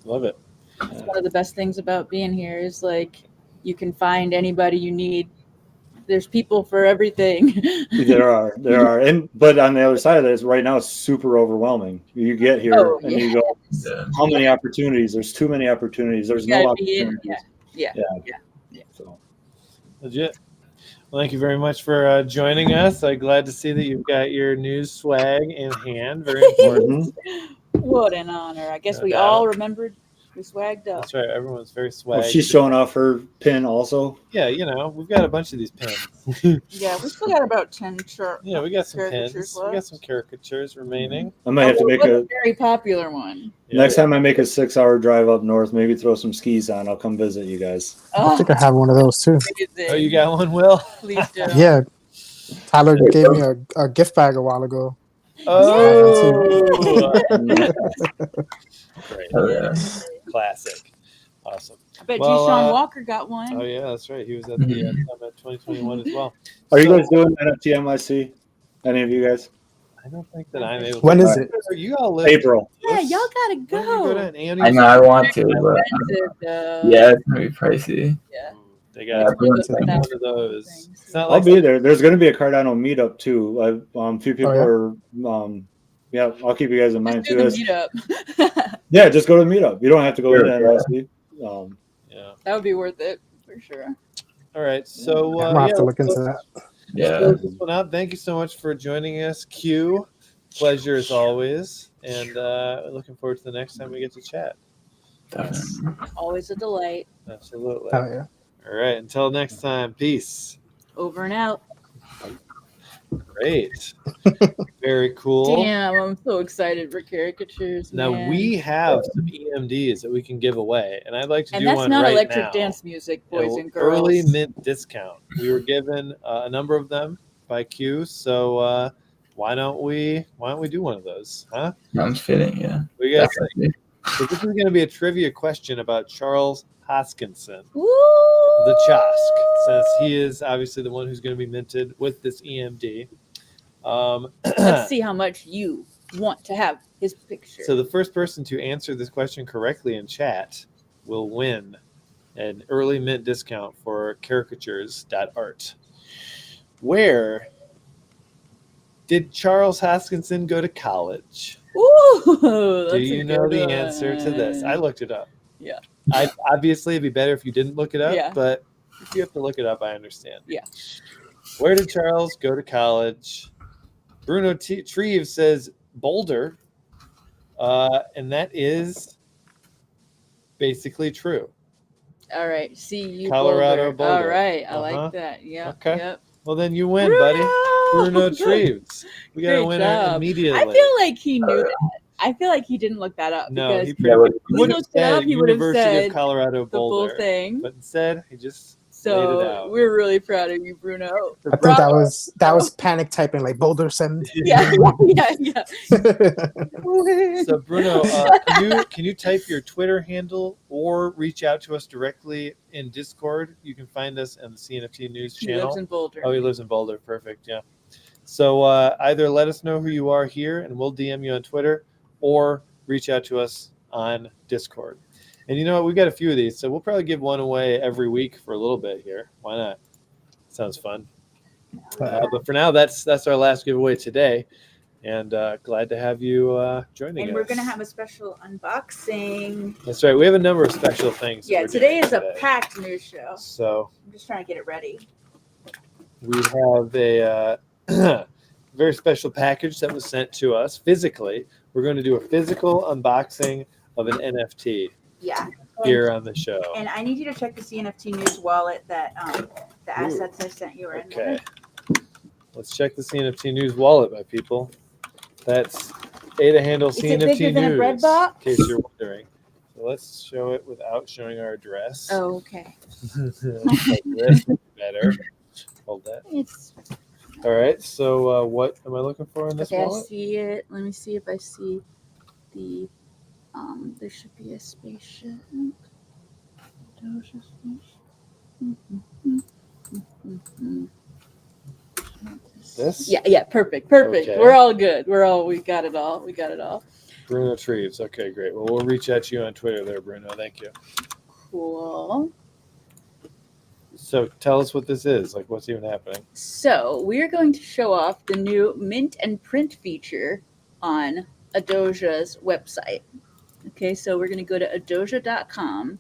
Love it. It's one of the best things about being here is like you can find anybody you need. There's people for everything. There are, but on the other side of this, right now it's super overwhelming. You get here and you go, how many opportunities? There's too many opportunities. There's no opportunities. Yeah. So Legit. Well, thank you very much for joining us. I'm glad to see that you've got your news swag in hand. Very important. What an honor. I guess No we doubt. all remembered we swagged up. That's right. Everyone's very swag. she's showing off her pin also. Yeah, we've got a bunch of these pins. Yeah, we still got about 10 short. Yeah, we got some Caricatures pins. left. We got some caricatures remaining. I might have to make a very popular one. next time I make a 6-hour drive up north, maybe throw some skis on. I'll come visit you guys. I think I have one of those too. Oh, you got one, Will? Please do. Yeah, Tyler gave me a gift bag a while ago. Oh, great. Oh, yeah. Classic. Awesome. I bet Well, G. Sean Walker got one. Oh, yeah, that's right. He was at the Summit 2021 as well. Are you guys doing NFT NYC? Any of you guys? I don't think that I'm able to. When is it? You all live April. Yeah, y'all gotta When do you go go. to an I know I want to, but Expensive, though. yeah, it's gonna be pricey. Yeah. They Yeah, got everyone's one saying of those. Things. It's not I'll like be there. There's going to be a Cardano meetup too. A few people yeah? are. Yeah, I'll keep you guys in mind Do too. the meetup. Yeah, just go to the meetup. You don't have to go Sure, to NYC. yeah. That would be worth it for sure. All right. So I'm gonna have to look into that. Yeah. close this one out. Thank you so much for joining us, Q. Pleasure as always, and looking forward to the next time we get to chat. Definitely. Always a delight. Absolutely. Oh yeah. All right. Until next time. Peace. Over and out. Great. Very cool. Damn, I'm so excited for caricatures. Now man. we have some EMDs that we can give away, and I'd like to and do that's one not right electric now. dance music, boys and girls. Early mint discount. We were given a number of them by Q, so why don't we do one of those? Huh? Sounds fitting, yeah. We got. Definitely. So this is going to be a trivia question about Charles Hoskinson, Woo! the Chosk, since he is obviously the one who's going to be minted with this EMD. Let's see how much you want to have his picture. So the first person to answer this question correctly in chat will win an early mint discount for Caricatures.art. Where did Charles Hoskinson go to college? Ooh, Do you know the answer to this? I looked it up. Yeah. Obviously, it'd be better if you didn't look it up, Yeah. but if you have to look it up, I understand. Yeah. Where did Charles go to college? Bruno Treve says Boulder, and that is basically true. All right. See you, Colorado Boulder. All Boulder. right. I Uh-huh. like that. Yeah. Okay. Yep. Well, then you win, buddy. Bruno Treves. We got a Great winner job. immediately. I feel like he knew that. I feel like he didn't look that up No, because he Yeah, pretty much he would have looked it up, said he would have University said of Colorado the full Boulder, thing. but instead he just laid it So out. we're really proud of you, Bruno. I think that was panic typing, like Boulder send. Yeah. So Bruno, can you type your Twitter handle or reach out to us directly in Discord? You can find us on the CNFT News He channel. lives in Boulder. Oh, he lives in Boulder. Perfect. Yeah. So either let us know who you are here, and we'll DM you on Twitter, or reach out to us on Discord. And you know what? We've got a few of these, so we'll probably give one away every week for a little bit here. Why not? Sounds fun. But for now, that's our last giveaway today. And glad to have you joining us. And we're going to have a special unboxing. That's right. We have a number of special things. Yeah, today is a packed news show. So I'm just trying to get it ready. we have a very special package that was sent to us physically. We're going to do a physical unboxing of an NFT. Yeah. Here on the show. And I need you to check the CNFT news wallet that the assets I sent you are in there. Okay. Let's check the CNFT news wallet, my people. That's Ada handle Is it CNFT bigger than a news. bread box? In case you're wondering. So let's show it without showing our address. Oh, okay. Address would be better. Hold that. It's All right. So what am I looking for in this okay. wallet? I see it. Let me see if I see the. There should be a spaceship. This? Yeah. Perfect. Okay. We got it all. Bruno Treves. Okay, great. Well, we'll reach out to you on Twitter there, Bruno. Thank you. Cool. So tell us what this is. Like, what's even happening? So we're going to show off the new mint and print feature on Adoja's website. Okay, so we're going to go to Adoja.com,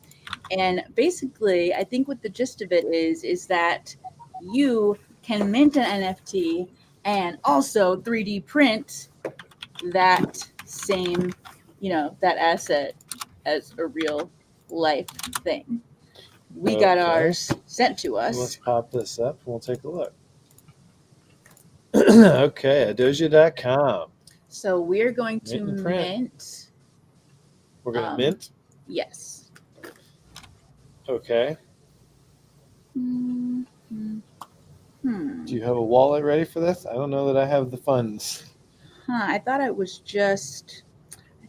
and basically, I think what the gist of it is that you can mint an NFT and also 3D print that same, that asset as a real life thing. We got ours sent to us. Let's pop this up and we'll take a look. Okay, Adoja.com. So we're going to Mint and print. mint. We're going to mint? Yes. Okay. Mm-hmm. Do you have a wallet ready for this? I don't know that I have the funds. I thought it was just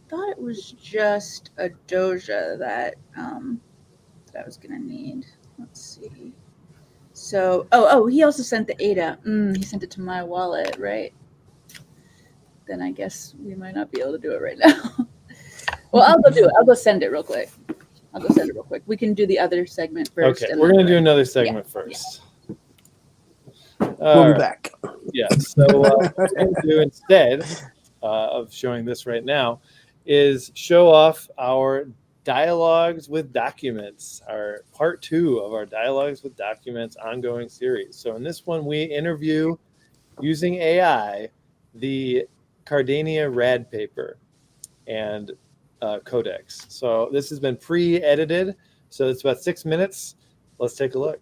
a Doja that I was gonna need. Let's see. So he also sent the ADA. He sent it to my wallet, right? Then I guess we might not be able to do it right now. Well, I'll go do it. I'll go send it real quick. We can do the other segment first. Okay, we're going to do another segment first. We'll be back. Yeah, so what we're going to do instead of showing this right now is show off our Dialogues with Documents, our part 2 of our Dialogues with Documents ongoing series. So in this one, we interview, using AI, the Cardania RAD paper and codex. So this has been pre-edited, so it's about 6 minutes. Let's take a look.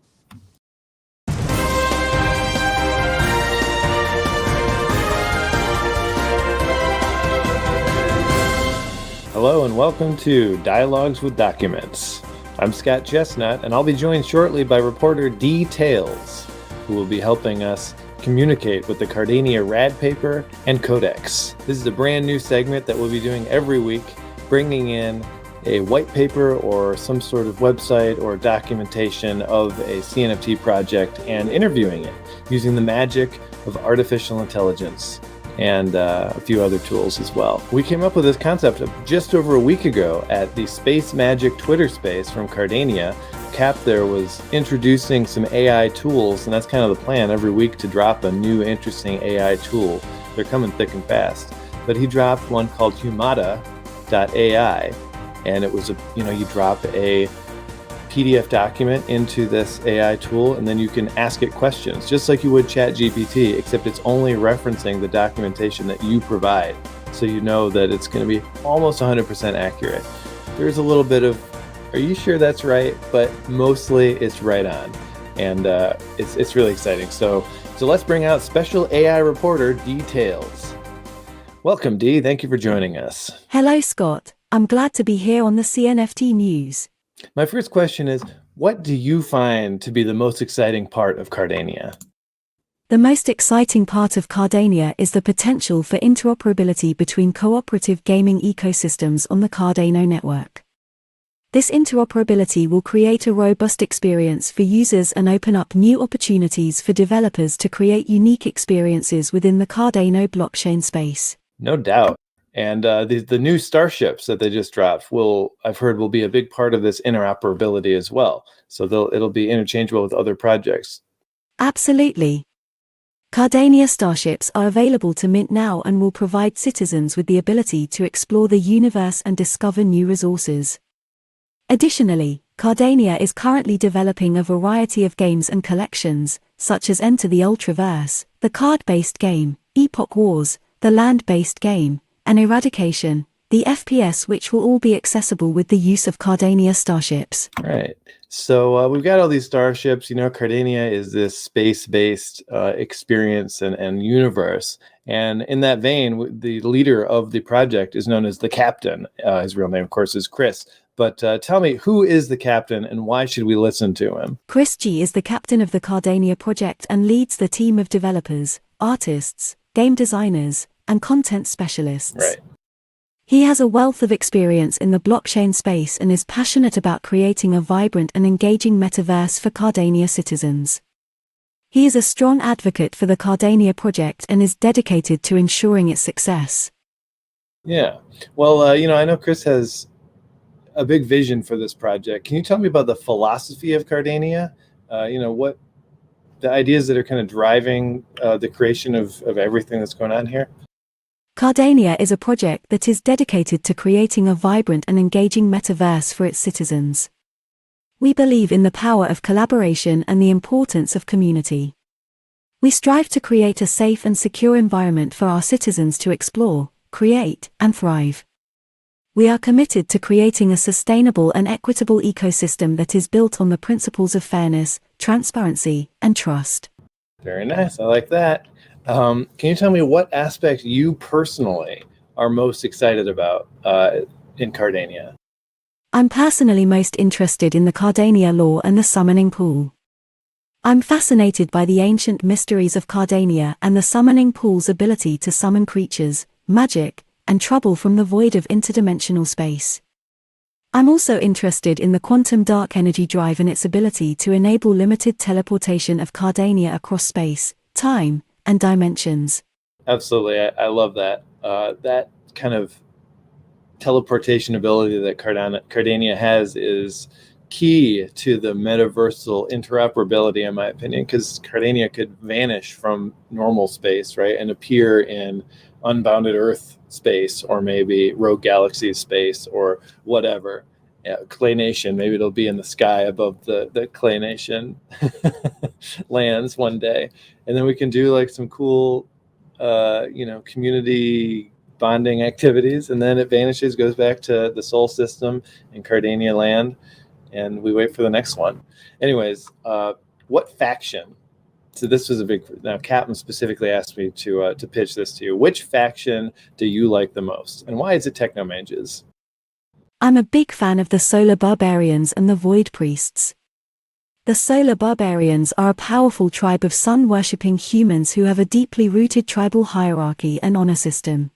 Hello and welcome to Dialogues with Documents. I'm Scott Chestnut, and I'll be joined shortly by reporter D. Tales, who will be helping us communicate with the Cardania RAD paper and codex. This is a brand new segment that we'll be doing every week, bringing in a white paper or some sort of website or documentation of a CNFT project and interviewing it using the magic of artificial intelligence and a few other tools as well. We came up with this concept just over a week ago at the Space Magic Twitter space from Cardania. Cap there was introducing some AI tools, and that's kind of the plan every week to drop a new interesting AI tool. They're coming thick and fast. But he dropped one called Humata.ai, and it was you drop a PDF document into this AI tool, and then you can ask it questions, just like you would ChatGPT, except it's only referencing the documentation that you provide. So you know that it's going to be almost 100% accurate. There's a little bit of, are you sure that's right? But mostly it's right on. And it's really exciting. So let's bring out special AI reporter D. Tales. Welcome, D. Thank you for joining us. Hello, Scott. I'm glad to be here on the CNFT News. My first question is, what do you find to be the most exciting part of Cardania? The most exciting part of Cardania is the potential for interoperability between cooperative gaming ecosystems on the Cardano network. This interoperability will create a robust experience for users and open up new opportunities for developers to create unique experiences within the Cardano blockchain space. No doubt. And the new starships that they just dropped I've heard will be a big part of this interoperability as well. So it'll be interchangeable with other projects. Absolutely. Cardania starships are available to mint now and will provide citizens with the ability to explore the universe and discover new resources. Additionally, Cardania is currently developing a variety of games and collections, such as Enter the Ultraverse, the card-based game, Epoch Wars, the land-based game, and Eradication, the FPS, which will all be accessible with the use of Cardania starships. Right. So we've got all these starships. You know, Cardania is this space-based experience and universe. And in that vein, the leader of the project is known as the Captain. His real name, of course, is Chris. But tell me, who is the Captain and why should we listen to him? Chris G is the captain of the Cardania project and leads the team of developers, artists, game designers, and content specialists. Right. He has a wealth of experience in the blockchain space and is passionate about creating a vibrant and engaging metaverse for Cardania citizens. He is a strong advocate for the Cardania project and is dedicated to ensuring its success. Yeah. Well, I know Chris has a big vision for this project. Can you tell me about the philosophy of Cardania? What the ideas that are kind of driving the creation of everything that's going on here? Cardania is a project that is dedicated to creating a vibrant and engaging metaverse for its citizens. We believe in the power of collaboration and the importance of community. We strive to create a safe and secure environment for our citizens to explore, create, and thrive. We are committed to creating a sustainable and equitable ecosystem that is built on the principles of fairness, transparency, and trust. Very nice. I like that. Can you tell me what aspect you personally are most excited about in Cardania? I'm personally most interested in the Cardania lore and the summoning pool. I'm fascinated by the ancient mysteries of Cardania and the summoning pool's ability to summon creatures, magic, and trouble from the void of interdimensional space. I'm also interested in the quantum dark energy drive and its ability to enable limited teleportation of Cardania across space, time, and dimensions. Absolutely. I love that. That kind of teleportation ability that Cardania has is key to the metaversal interoperability, in my opinion, because Cardania could vanish from normal space, right, and appear in unbounded Earth space, or maybe Rogue Galaxy space, or whatever. Clay Nation, maybe it'll be in the sky above the Clay Nation lands one day, and then we can do like some cool, community bonding activities, and then it vanishes, goes back to the Sol system in Cardania land, and we wait for the next one. Anyways, what faction? So this was a big. Now, Captain specifically asked me to pitch this to you. Which faction do you like the most, and why is it Technomages? I'm a big fan of the Solar Barbarians and the Void Priests. The Solar Barbarians are a powerful tribe of sun-worshipping humans who have a deeply rooted tribal hierarchy and honor system.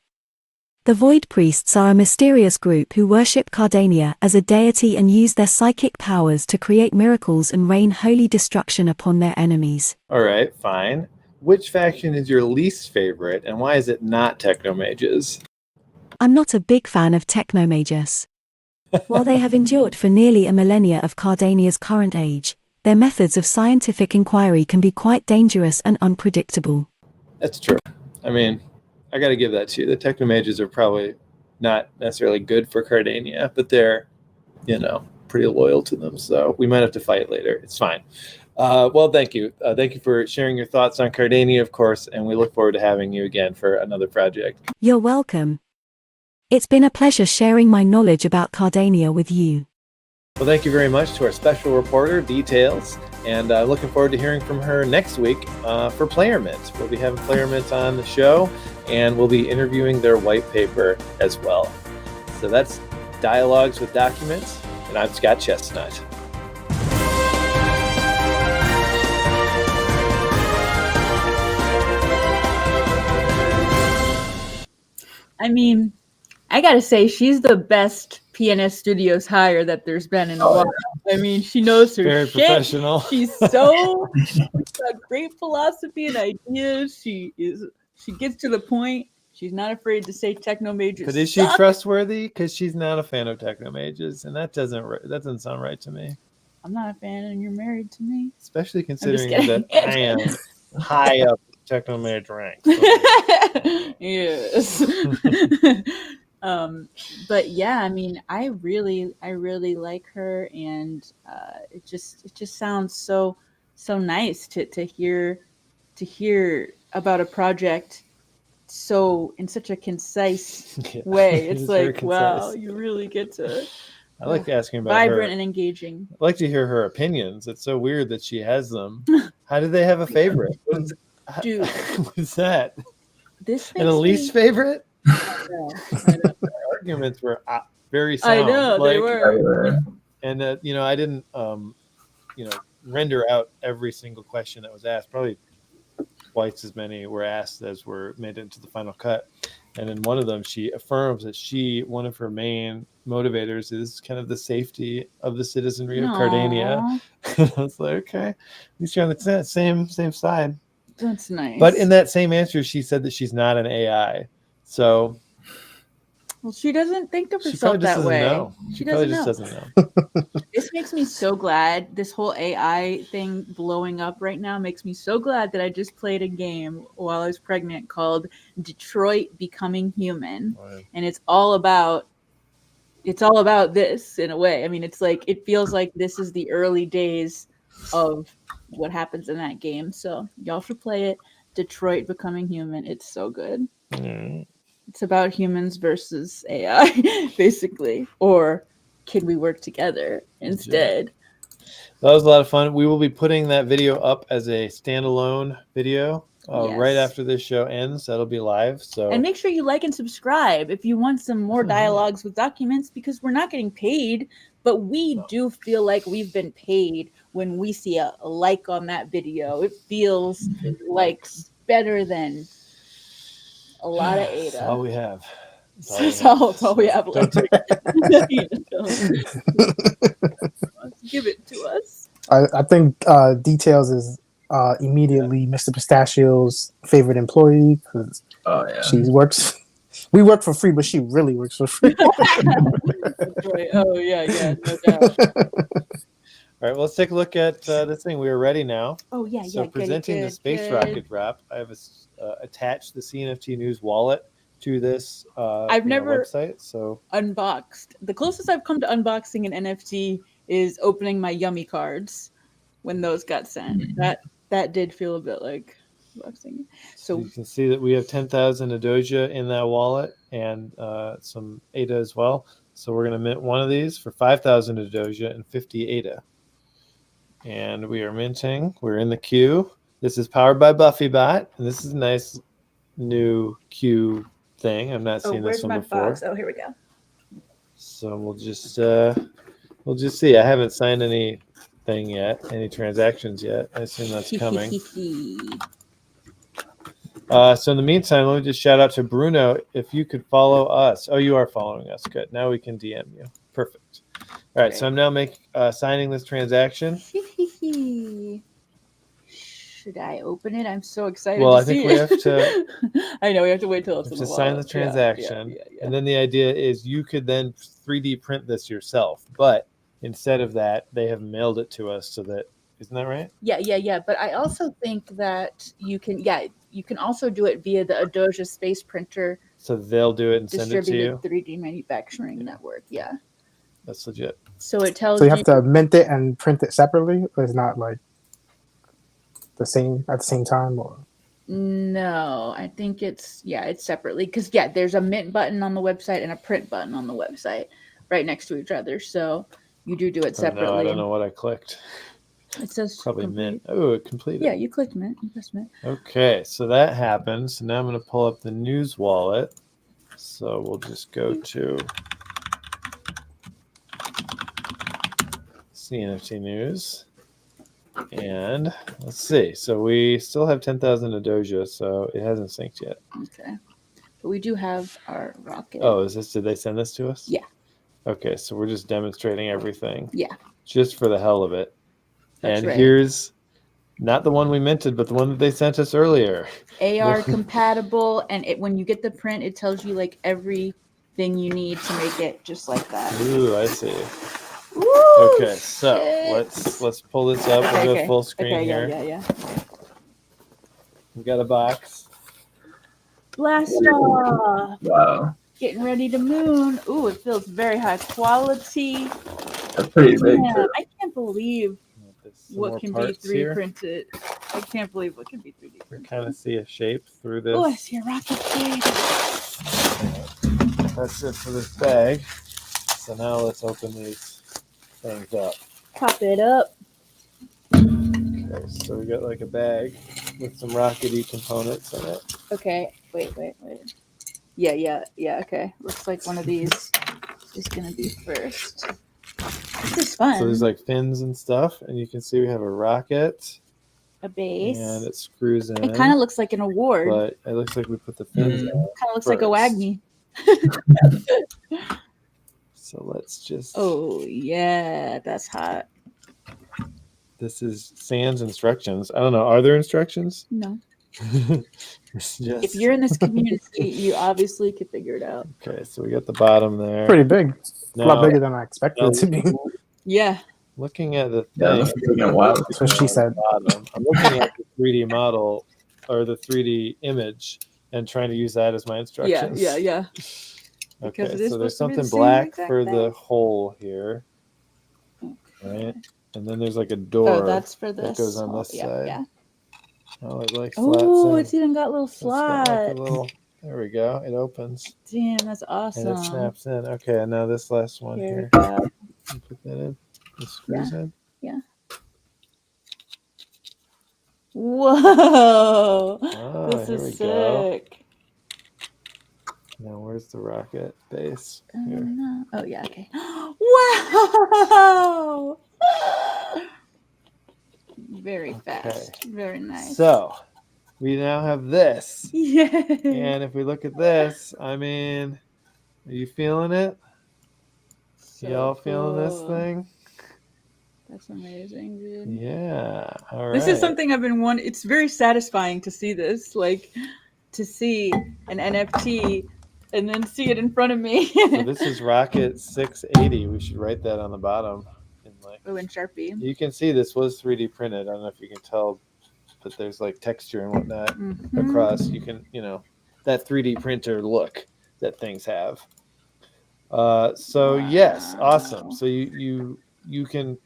The Void Priests are a mysterious group who worship Cardania as a deity and use their psychic powers to create miracles and rain holy destruction upon their enemies. All right, fine. Which faction is your least favorite, and why is it not Technomages? I'm not a big fan of Technomages. While they have endured for nearly a millennia of Cardania's current age, their methods of scientific inquiry can be quite dangerous and unpredictable. That's true. I mean, I got to give that to you. The Technomages are probably not necessarily good for Cardania, but they're, pretty loyal to them. So we might have to fight later. It's fine. Well, thank you. Thank you for sharing your thoughts on Cardania, of course, and we look forward to having you again for another project. You're welcome. It's been a pleasure sharing my knowledge about Cardania with you. Well, thank you very much to our special reporter, Details, and looking forward to hearing from her next week for PlayerMint. We'll be having PlayerMint on the show, and we'll be interviewing their white paper as well. So that's Dialogues with Documents, and I'm Scott Chestnut. I mean, I gotta say, she's the best PNS Studios hire that there's been in a while. I mean, she knows her Very shit. professional. She's got great philosophy and ideas. She gets to the point. She's not afraid to say Technomages. But is she trustworthy? Because she's not a fan of Technomages, and that doesn't sound right to me. I'm not a fan, and you're married to me. Especially considering that kidding. I am high up Techno made a drink. Yes. But yeah, I mean, I really like her, and it just sounds so nice to hear about a project so in such a concise way. It's very like, wow, concise. you really get to I like asking about vibrant her. and engaging. I like to hear her opinions. It's so weird that she has them. How do they have a favorite? Dude, What's that? this And a makes least me, favorite? I know. Arguments were very sound. I know they like, were. And I didn't render out every single question that was asked. Probably twice as many were asked as were made into the final cut. And in one of them, she affirms that one of her main motivators is kind of the safety of the citizenry of Cardania. I was like, okay, at least you're on the same side. That's nice. But in that same answer, she said that she's not an AI. So, well, she doesn't think of she herself probably just that doesn't way. know. She probably doesn't just know. doesn't know. This makes me so glad. This whole AI thing blowing up right now makes me so glad that I just played a game while I was pregnant called Detroit Becoming Human. Right. And it's all about this in a way. I mean, it's like, it feels like this is the early days of what happens in that game. So y'all should play it. Detroit Becoming Human. It's so good. Mm. It's about humans versus AI, basically. Or can we work together instead? That was a lot of fun. We will be putting that video up as a standalone video right after this show ends. That'll be live. And make sure you like and subscribe if you want some more dialogues with documents, because we're not getting paid, but we do feel like we've been paid when we see a like on that video. It feels like better than a lot of ADA. That's all we have. That's all we have left. Give it to us. I think Details is immediately Mr. Pistachio's favorite employee because she works. We work for free, but she really works for free. Right. Oh yeah, no doubt. All right, well, let's take a look at this thing. We are ready now. Oh yeah, So yeah. presenting the Space Rocket Drop, I have attached the CNFT News wallet to this I've never website. So unboxed. The closest I've come to unboxing an NFT is opening my Yummy cards when those got sent. That did feel a bit like unboxing. So you can see that we have 10,000 Adoja in that wallet and some ADA as well. So we're going to mint one of these for 5,000 Adoja and 50 ADA. And we are minting. We're in the queue. This is powered by BuffyBot, and this is a nice new queue thing. I'm not seeing this one before. Box? Oh, here we go. So we'll just see. I haven't signed anything yet, any transactions yet. I assume that's coming. So in the meantime, let me just shout out to Bruno. If you could follow us. Oh, you are following us. Good. Now we can DM you. Perfect. All right. So I'm now signing this transaction. Should I open it? I'm so excited. Well, to I think see we it. have to. I know we have to wait till it's to sign the transaction, and then the idea is you could then 3D print this yourself. But instead of that, they have mailed it to us so that isn't that right? Yeah. But I also think that you can also do it via the Adoja space printer. So they'll do it and send it to you. 3D manufacturing network. Yeah. That's legit. So it tells So you have to mint it and print it separately, or it's not like the same at the same time, or no, I think it's separately because there's a mint button on the website and a print button on the website right next to each other. So you do it separately. No, I don't know what I clicked. It says probably complete. mint. Oh, it completed. Yeah, you clicked mint. You pressed mint. Okay, so that happens. So now I'm going to pull up the news wallet. So we'll just go to CNFT News. And let's see. So we still have 10,000 Adoja, so it hasn't synced yet. Okay. But we do have our rocket. Oh, did they send this to us? Yeah. Okay, so we're just demonstrating everything. Yeah. Just for the hell of it. That's right. Here's not the one we minted, but the one that they sent us earlier. AR compatible, and when you get the print, it tells you like everything you need to make it just like that. Ooh, I see. Woo, okay, so let's pull this up. We'll go full screen here. Yeah. We got a box. Blast off. Wow, Getting ready to moon. Ooh, it feels very high quality. that's pretty big Yeah, too. I can't believe There's some what more can be parts 3D here. printed. I can't believe what can be 3D You printed. kind of see a shape through this. Oh, I see a rocket shade. That's it for this bag. So now let's open these things up. Pop it up. Okay, so we got like a bag with some rockety components in it. Okay, wait. Yeah, okay. Looks like one of these is going to be first. This is fun. So there's like fins and stuff, and you can see we have a rocket. A base. And it screws in. It kind of looks like an award. But it looks like we put the fins in. Kind of looks like a WAGMI. So let's just. Oh, yeah, that's hot. This is Sans instructions. I don't know. Are there instructions? No. It's just... If you're in this community, you obviously could figure it out. Okay, so we got the bottom there. Pretty big. Now, a lot bigger than I expected it to be. Yeah. Looking at the Yeah, thing, That's what she said. bottom, I'm looking at the 3D model or the 3D image and trying to use that as my instructions. Yeah. Okay, Because it is so there's supposed to be the something same black exact for the thing. hole here, Okay. right? And then there's like a door Oh, that's for this. that goes on this side. Yeah. Oh, it like slats Oh, in. it's even got little It's got slots. like a little. There we go. It opens Damn, that's awesome. and it snaps in. Okay, and now this last one Here here. we go. You put that in. It screws in. Whoa! Ah, This here we is go. sick. Now where's the rocket base? Here. No. Oh yeah. Okay. Wow! Very fast. Very nice. So we now have this. Yeah. And if we look at this, I mean, are you feeling it? So Y'all feeling this cool. thing? That's amazing, dude. Yeah. All right. This is something I've been wanting. It's very satisfying to see this, like to see an NFT and then see it in front of me. So this is Rocket 680. We should write that on the bottom. Oh, in Sharpie. You can see this was 3D printed. I don't know if you can tell, but there's like texture and whatnot across. You can, that 3D printer look that things have. So yes, awesome. So you can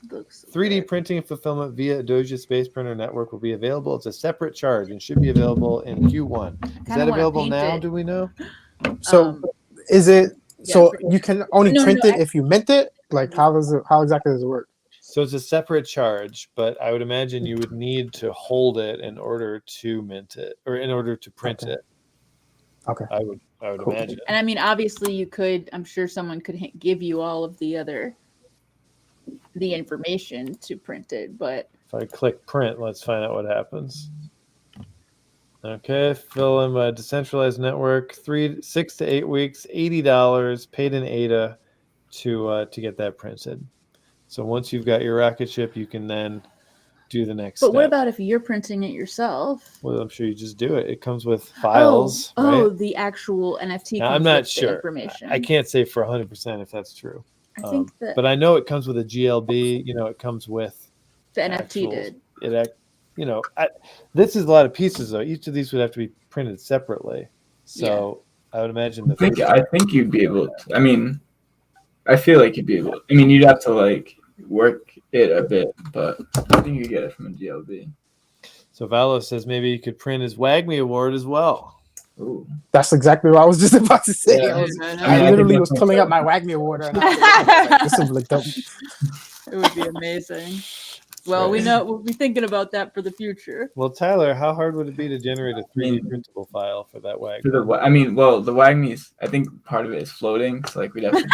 3D printing and fulfillment via Doja Space Printer Network will be available. It's a separate charge and should be available in Q1. Is that available now? Do we know? So is it? Yeah, So you can only print it actually, if you mint it. Like how does it? How exactly does it work? So it's a separate charge, but I would imagine you would need to hold it in order to mint it or in order to print it. Okay. I would Cool. imagine. And I mean, obviously, you could. I'm sure someone could give you all of the information to print it, but If I click print, let's find out what happens. Okay, fill in a decentralized network, 6 to 8 weeks, $80, paid in ADA to get that printed. So once you've got your rocket ship, you can then do the next But step. what about if you're printing it yourself? Well, I'm sure you just do it. It comes with files. Oh, right? the actual NFT. Now, comes I'm not with the sure. information. I can't say for 100% if that's true. I think that but I know it comes with a GLB. It comes with the NFT did. This is a lot of pieces though. Each of these would have to be printed separately. So I would imagine I think you'd be able to. I mean, I feel like you'd be able. I mean, you'd have to like work it a bit, but I think you get it from a GLB. So Valo says maybe you could print his WAGMI award as well. Ooh. That's exactly what I was just about to say. Yeah. I literally was pulling up my WAGMI award. And this would look dope. It would be amazing. Well, we'll be thinking about that for the future. Well, Tyler, how hard would it be to generate a 3D printable file for that WAGMI? The WAGMIs, I think part of it is floating. So like we'd have to.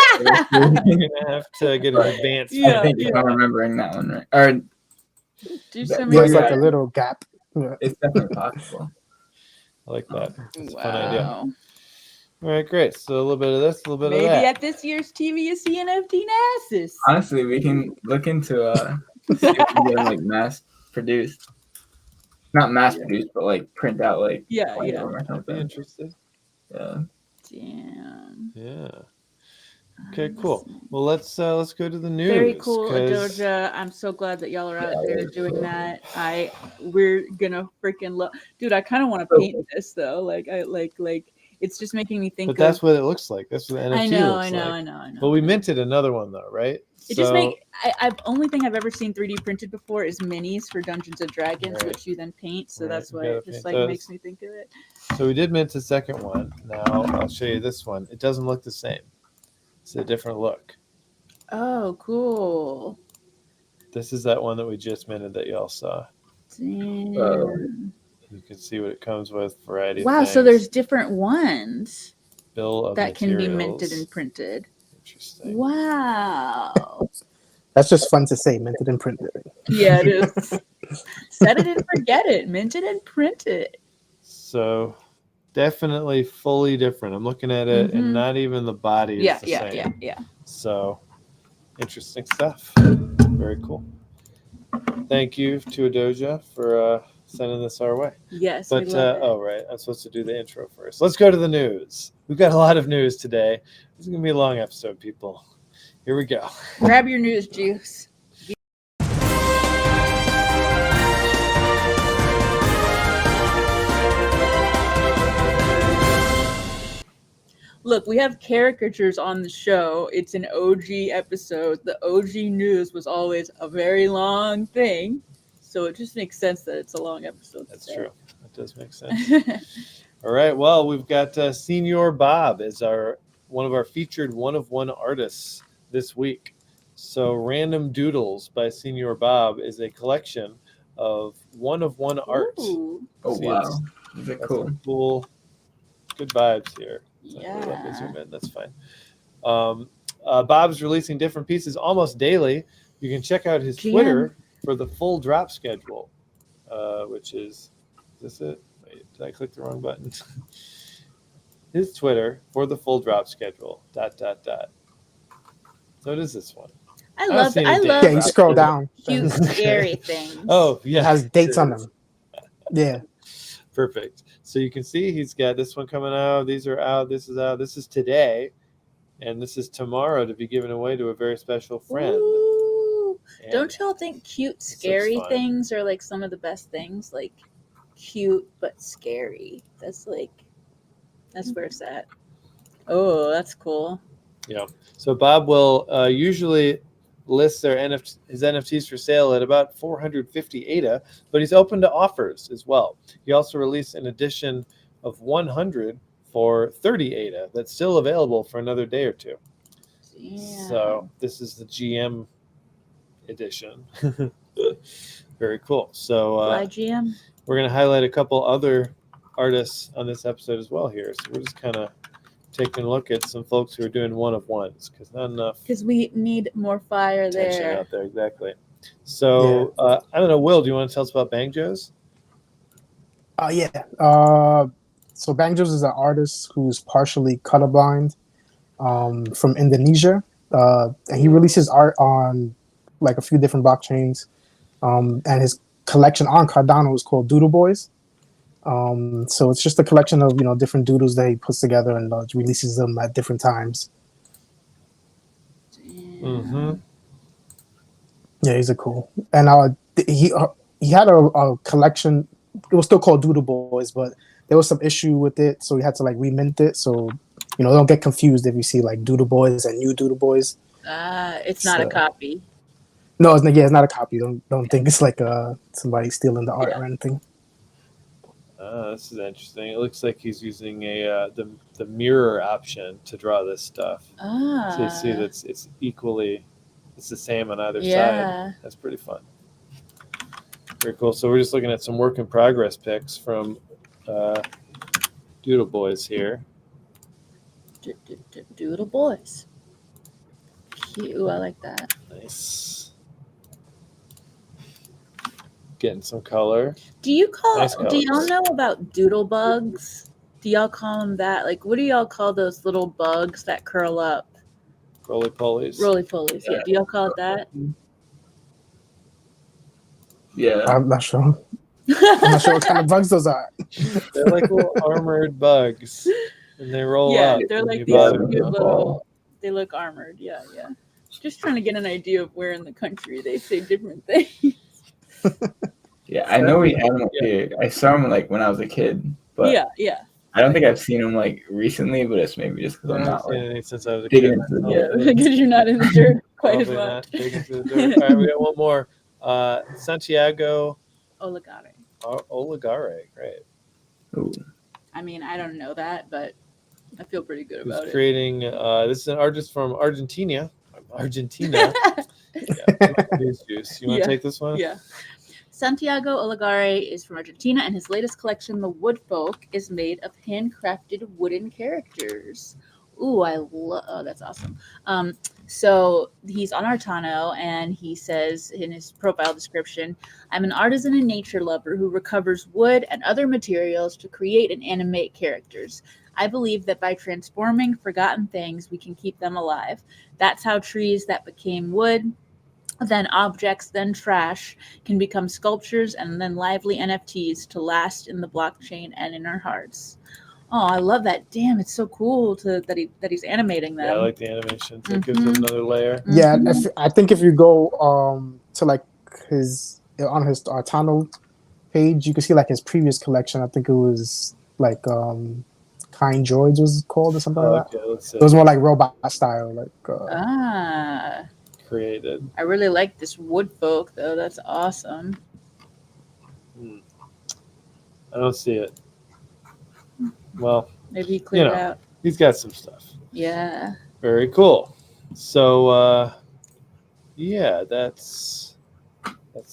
You're gonna have to get an advanced. I think if I'm remembering that one right. Or there's like a little gap. Yeah. It's definitely possible. I like that. It's a fun idea. All right, great. So a little bit of this, a little bit Maybe of that. at this year's TV is CNFT NASA's. Honestly, we can look into see if we can get them, like mass produced. Not mass produced, but like print out like I'd be interested. Yeah. Damn. Yeah. Okay, cool. Well, let's go to the news. Very cool, 'cause- Adoja. I'm so glad that y'all are out there doing that. We're gonna freaking love, dude. I kind of want to paint this though. Like it's just making me think. But that's what it looks like. That's what the NFT I know, looks I know, like. I know, I know. But we minted another one though, right? It just make I've only thing I've ever seen 3D printed before is minis for Dungeons and Dragons, Right. which you then paint. So Right, that's you why gotta it just paint like those. makes me think of it. So we did mint the second one. Now I'll show you this one. It doesn't look the same. It's a different look. Oh, cool. This is that one that we just minted that y'all saw. Damn. You can see what it comes with. Variety. Wow. Of So things. there's different ones Bill of that can be minted materials. and printed. Interesting. Wow. That's just fun to say, minted and printed. Yeah, it is. Set it and forget it. Mint it and print it. So definitely fully different. I'm looking at it, and not even the body is the same. Yeah. So interesting stuff. Very cool. Thank you to Adoja for sending this our way. Yes, But we love it. oh right, I'm supposed to do the intro first. Let's go to the news. We've got a lot of news today. This is gonna be a long episode, people. Here we go. Grab your news juice. Look, we have caricatures on the show. It's an OG episode. The OG news was always a very long thing. So it just makes sense that it's a long episode. That's today. true. That does make sense. All right. Well, we've got Senior Bob as one of our featured one-of-one artists this week. So Random Doodles by Senior Bob is a collection of one-of-one art. Ooh, Oh, See, wow. it's- Is it Got cool? some cool, good vibes here. yeah. Let me zoom in. That's fine. Bob's releasing different pieces almost daily. You can check out his GM. Twitter for the full drop schedule, which is this it? Wait, did I click the wrong button? His Twitter for the full drop schedule. ... So it is this one. I I've love seen I it love Yeah, you scroll down. cute, scary things. Oh It yeah, has dates on them. Yeah. perfect. So you can see he's got this one coming out. These are out. This is out. This is today, and this is tomorrow to be given away to a very special friend. Ooh. And Don't y'all think cute, looks scary fun. things are like some of the best things? Like cute but scary. That's where it's at. Oh, that's cool. Yeah. So Bob will usually list his NFTs for sale at about 450 ADA, but he's open to offers as well. He also released an edition of 100 for 30 ADA that's still available for another day or two. Yeah. So this is the GM edition. Very cool. So Fly GM. we're going to highlight a couple other artists on this episode as well here. So we're just kind of taking a look at some folks who are doing one-of-ones because not enough Because we need more fire attention there. out there. Exactly. So I don't know, Will, do you want to tell us about Bang Joe's? Yeah. So Bang Joe's is an artist who's partially colorblind from Indonesia. And he releases art on like a few different blockchains. And his collection on Cardano is called Doodle Boys. So it's just a collection of different doodles that he puts together and releases them at different times. Mm-hmm. Yeah, he's a cool. And he had a collection. It was still called Doodle Boys, but there was some issue with it, so he had to like remint it. So don't get confused if you see like Doodle Boys and New Doodle Boys. It's not a copy. No, it's not a copy. Don't think it's like somebody stealing the art or anything. This is interesting. It looks like he's using the mirror option to draw this stuff. So you see that it's the same on either side. That's pretty fun. Very cool. So we're just looking at some work in progress pics from Doodle Boys here. Doodle Boys. Cute. Ooh, I like that. Nice. Getting some color. Do you Nice do y'all colors. know about doodle bugs? Do y'all call them that? Like, what do y'all call those little bugs that curl up? Roly polies. Roly polies. Yeah. Do y'all call it that? Yeah. I'm not sure. I'm not sure what kind of bugs those are. They're like little armored bugs, and they roll up. They're when like you these bother cute them. little They look armored. Yeah, yeah. Just trying to get an idea of where in the country they say different things. Yeah, I know we had them up here. I saw them like when I was a kid, but Yeah, yeah. I don't think I've seen them like recently. But it's maybe just because I I'm haven't not seen like anything since I was a digging kid. into the Yeah, dirt. because you're not in the dirt quite as Probably much. not digging through the dirt. All right, we got one more. Santiago Oligare. Oligare, great. Ooh. I mean, I don't know that, but I feel pretty good Who's about it. creating? This is an artist from Argentina. Argentina. News juice. You want to take this one? Yeah. Santiago Oligare is from Argentina, and his latest collection, The Wood Folk, is made of handcrafted wooden characters. Ooh, I love. Oh, that's awesome. So he's on Artano, and he says in his profile description, "I'm an artisan and nature lover who recovers wood and other materials to create and animate characters. I believe that by transforming forgotten things, we can keep them alive. That's how trees that became wood, then objects, then trash, can become sculptures and then lively NFTs to last in the blockchain and in our hearts." Oh, I love that. Damn, it's so cool that he's animating them. Yeah, I like the animations. It gives it another layer. Yeah, Mhm. I think if you go to like his on his Artano page, you can see like his previous collection. I think it was like Kind Droids was called or something like that. Okay, let's see. It was more like robot style, like Created. I really like this wood folk though. That's awesome. I don't see it. Well, Maybe he cleared You know. out. he's got some stuff. Yeah. Very cool. So yeah, that's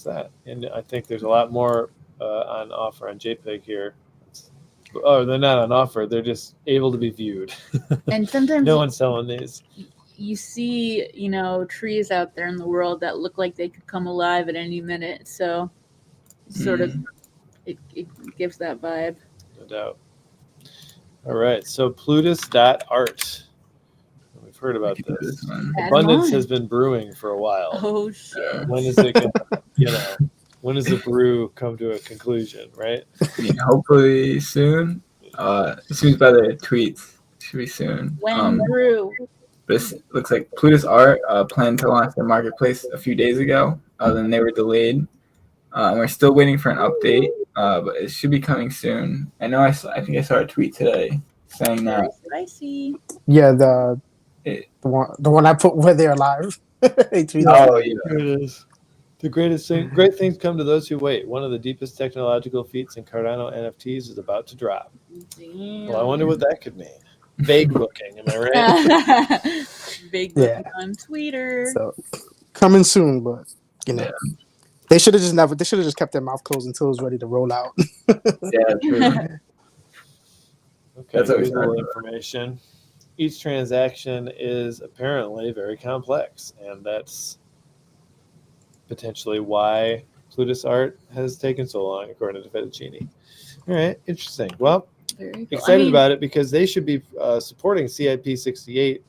that. And I think there's a lot more on offer on JPEG here. Oh, they're not on offer. They're just able to be viewed. And sometimes No one's selling these. you see, trees out there in the world that look like they could come alive at any minute. So sort of it gives that vibe. No doubt. All right. So Plutus.art. We've heard about this. Add Abundance on. has been brewing for a while. Oh shit. When is it gonna, when does the brew come to a conclusion, right? Hopefully soon. As soon as by the tweets, should be soon. When brew. This looks like Plutus.art planned to launch their marketplace a few days ago. Then they were delayed. We're still waiting for an update, but it should be coming soon. I know. I think I saw a tweet today saying that. Spicy. yeah, the one I put where they're live. Oh yeah. Here it is. The great things come to those who wait. One of the deepest technological feats in Cardano NFTs is about to drop. Damn. Well, I wonder what that could mean. Vague looking, am I right? Big Yeah. on Twitter. So coming soon, but they should have just kept their mouth closed until it was ready to roll out. Yeah, true. Okay, That's what we here's a little said. information. Each transaction is apparently very complex, and that's potentially why Plutus.art has taken so long, according to Fettuccini. All right, interesting. Well, Very cool. excited about it because they should be supporting CIP68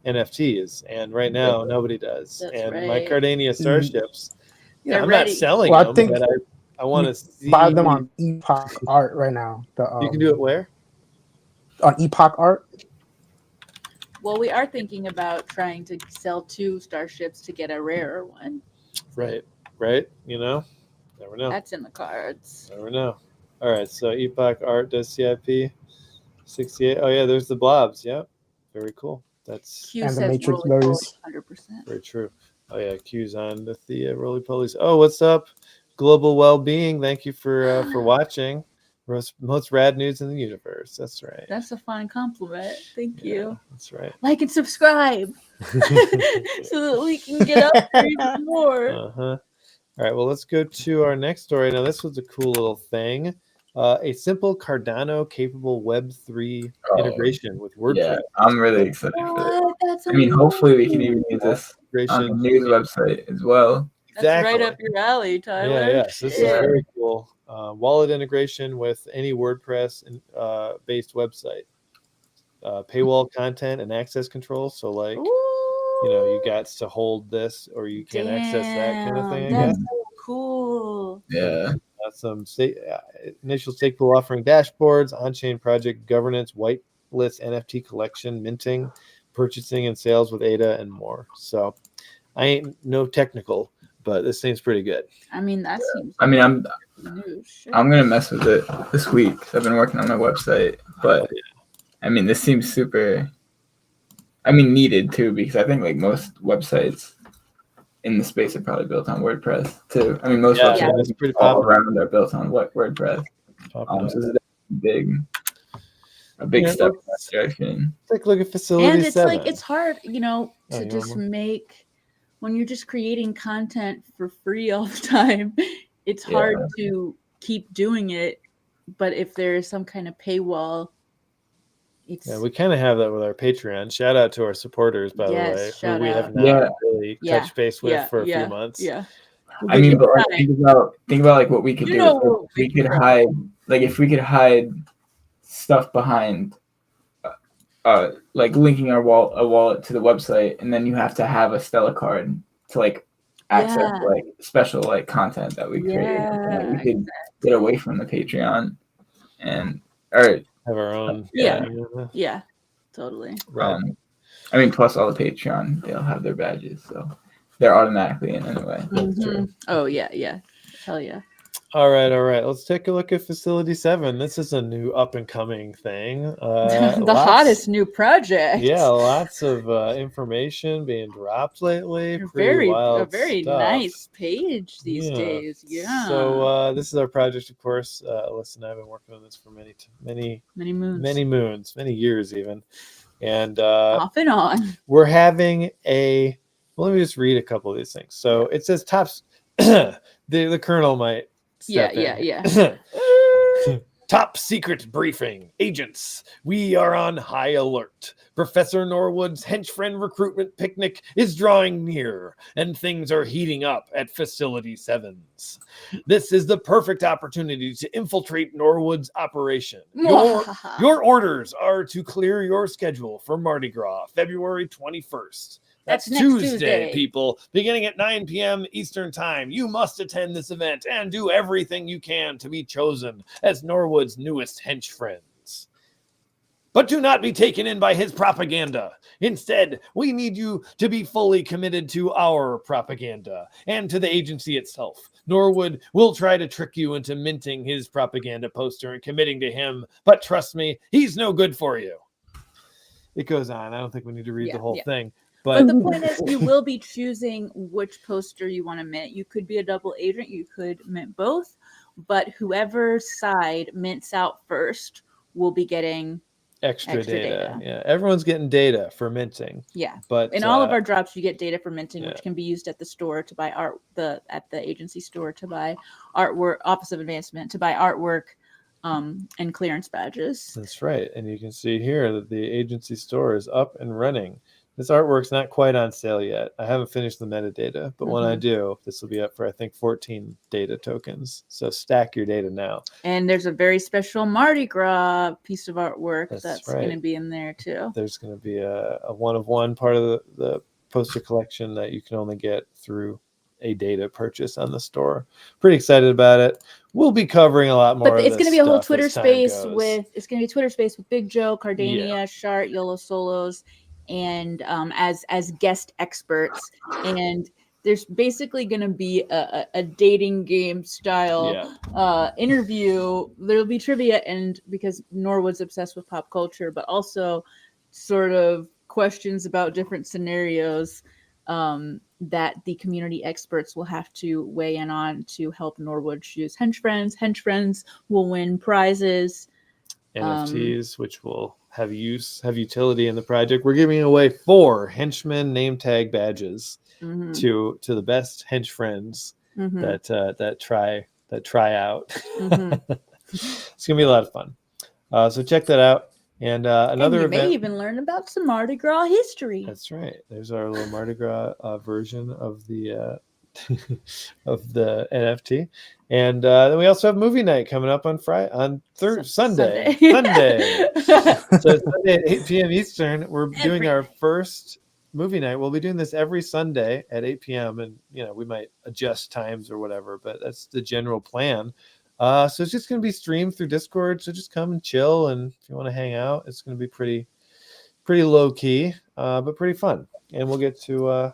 NFTs, and right now nobody does. That's and right. my Cardania Starships, They're I'm ready. not selling Well, I them, think but I want to see. Buy them on Epoch Art right now. You can do it where? On Epoch Art. Well, we are thinking about trying to sell 2 starships to get a rarer one. Right. Never know. That's in the cards. Never know. All right, so Epoch Art does CIP 68. Oh yeah, there's the blobs. Yep, very cool. That's Q And the says Matrix roly-poly, berries. 100%. very true. Oh yeah, Q's on with the roly polies. Oh, what's up, global well-being? Thank you for watching. Most rad news in the universe. That's right. That's a fine compliment. Thank you. That's right. Like and subscribe so that we can get up there even more. Uh-huh. All right, well, let's go to our next story. Now, this was a cool little thing. A simple Cardano capable Web3 integration with WordPress. Yeah, I'm really excited for this. What? That's I mean, hopefully we can even use this on the Integration. news website as well. That's right up your alley, Tyler. Yeah. So this is Shit. very cool. Wallet integration with any WordPress based website. Paywall content and access control. So like, you got to hold this or you can't access that kind of thing. I That's guess. so cool. Yeah. Some initial stake pool offering dashboards, on-chain project governance, whitelist NFT collection, minting, purchasing and sales with ADA, and more. So I ain't no technical, but this seems pretty good. I mean, that seems. I mean, new shit. I'm gonna mess with it this week 'cause I've been working on my website, but I mean, this seems super. I mean, needed too, because I think like most websites in the space are probably built on WordPress too. I mean, most websites it's pretty all popular. around are built on WordPress. So this is a big step in that direction. Take a look at Facility And it's 7. like it's hard, you know, Oh, to you just want more? make when you're just creating content for free all the time. It's hard to keep doing it, but if there's some kind of paywall, it's Yeah, we kind of have that with our Patreon. Shout out to our supporters, by the way, who shout we have out. not really touched base with for a few months. Yeah. I mean, but like, think about like what we could You do. know, If we could hide, like if we could hide stuff behind, like linking a wallet to the website, and then you have to have a Stella card to like access like special like content that we create. That we could get away from the Patreon and have our own. Yeah, totally. Right. I mean, plus all the Patreon, they'll have their badges, so they're automatically in anyway. That's true. Oh yeah, hell yeah. All right. Let's take a look at Facility 7. This is a new up and coming thing. The hottest new project. Yeah, lots of information being dropped lately. A very very nice page these days. Yeah. So this is our project, of course. Alyssa and I have been working on this for many moons, many years even, and off and on. We're having a. Well, let me just read a couple of these things. So it says tops. the colonel might. Yeah. Top secret briefing. Agents, we are on high alert. Professor Norwood's henchfriend recruitment picnic is drawing near, and things are heating up at Facility 7's. This is the perfect opportunity to infiltrate Norwood's operation. Your orders are to clear your schedule for Mardi Gras, February 21st. That's Tuesday, people. Beginning at 9 p.m. Eastern Time, you must attend this event and do everything you can to be chosen as Norwood's newest hench friends. But do not be taken in by his propaganda. Instead, we need you to be fully committed to our propaganda and to the agency itself. Norwood will try to trick you into minting his propaganda poster and committing to him, but trust me, he's no good for you. It goes on. I don't think we need to read the whole thing. But the point is, you will be choosing which poster you want to mint. You could be a double agent. You could mint both. But whoever side mints out first will be getting extra data. Yeah, everyone's getting data for minting. Yeah, but in all of our drops, you get data for minting, which can be used at the store to buy art. At the agency store to buy artwork, Office of Advancement to buy artwork, and clearance badges. That's right, and you can see here that the agency store is up and running. This artwork's not quite on sale yet. I haven't finished the metadata, but when I do, this will be up for, I think, 14 data tokens. So stack your data now. And there's a very special Mardi Gras piece of artwork that's going to be in there, too. There's going to be a one-of-one part of the poster collection that you can only get through a data purchase on the store. Pretty excited about it. We'll be covering a lot more. But it's going to be a whole Twitter space with Big Joe, Cardania, Shart, YOLO Solos, and as guest experts, and there's basically going to be a dating game style interview. There'll be trivia, and because Norwood's obsessed with pop culture, but also sort of questions about different scenarios that the community experts will have to weigh in on to help Norwood choose hench friends. Hench friends will win prizes, NFTs, which will have utility in the project. We're giving away 4 henchman name tag badges to the best hench friends that try out. It's gonna be a lot of fun. So check that out. And another and you event. may even learn about some Mardi Gras history. That's right. There's our little Mardi Gras version of the of the NFT. And then we also have movie night coming up on Sunday. So Sunday at 8 p.m. Eastern, we're doing our first movie night. We'll be doing this every Sunday at 8 p.m. And we might adjust times or whatever, but that's the general plan. So it's just going to be streamed through Discord. So just come and chill, and if you want to hang out, it's going to be pretty pretty low key, but pretty fun. And we'll get to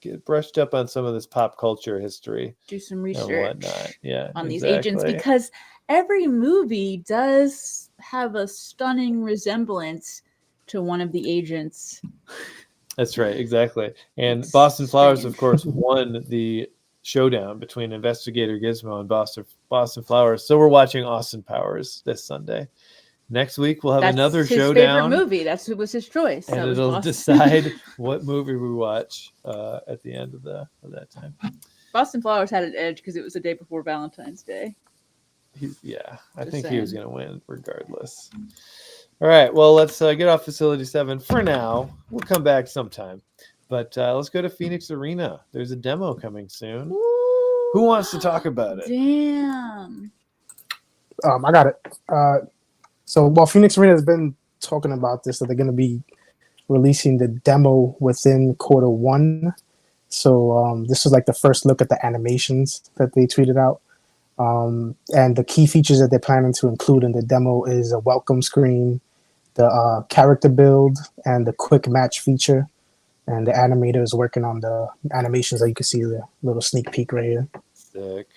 get brushed up on some of this pop culture history Do some and research whatnot. Yeah, on these exactly. agents, because every movie does have a stunning resemblance to one of the agents. That's right, exactly. And It's Boston Flowers, strange. of course, won the showdown between Investigator Gizmo and Boston Flowers. So we're watching Austin Powers this Sunday. Next week we'll have That's another his showdown. favorite movie. That's what was his choice. And That was it'll Boston. decide what movie we watch at the end of that time. Boston Flowers had an edge because it was the day before Valentine's Day. I Just think he was saying. going to win regardless. All right, well, let's get off Facility 7 for now. We'll come back sometime. But let's go to Phoenix Arena. There's a demo coming soon. Ooh, Who wants to talk about it? damn. I got it. So Phoenix Arena has been talking about this, that they're going to be releasing the demo within Q1. So this was like the first look at the animations that they tweeted out. And the key features that they're planning to include in the demo is a welcome screen, the character build, and the quick match feature. And the animator is working on the animations that you can see the little sneak peek right here. Sick.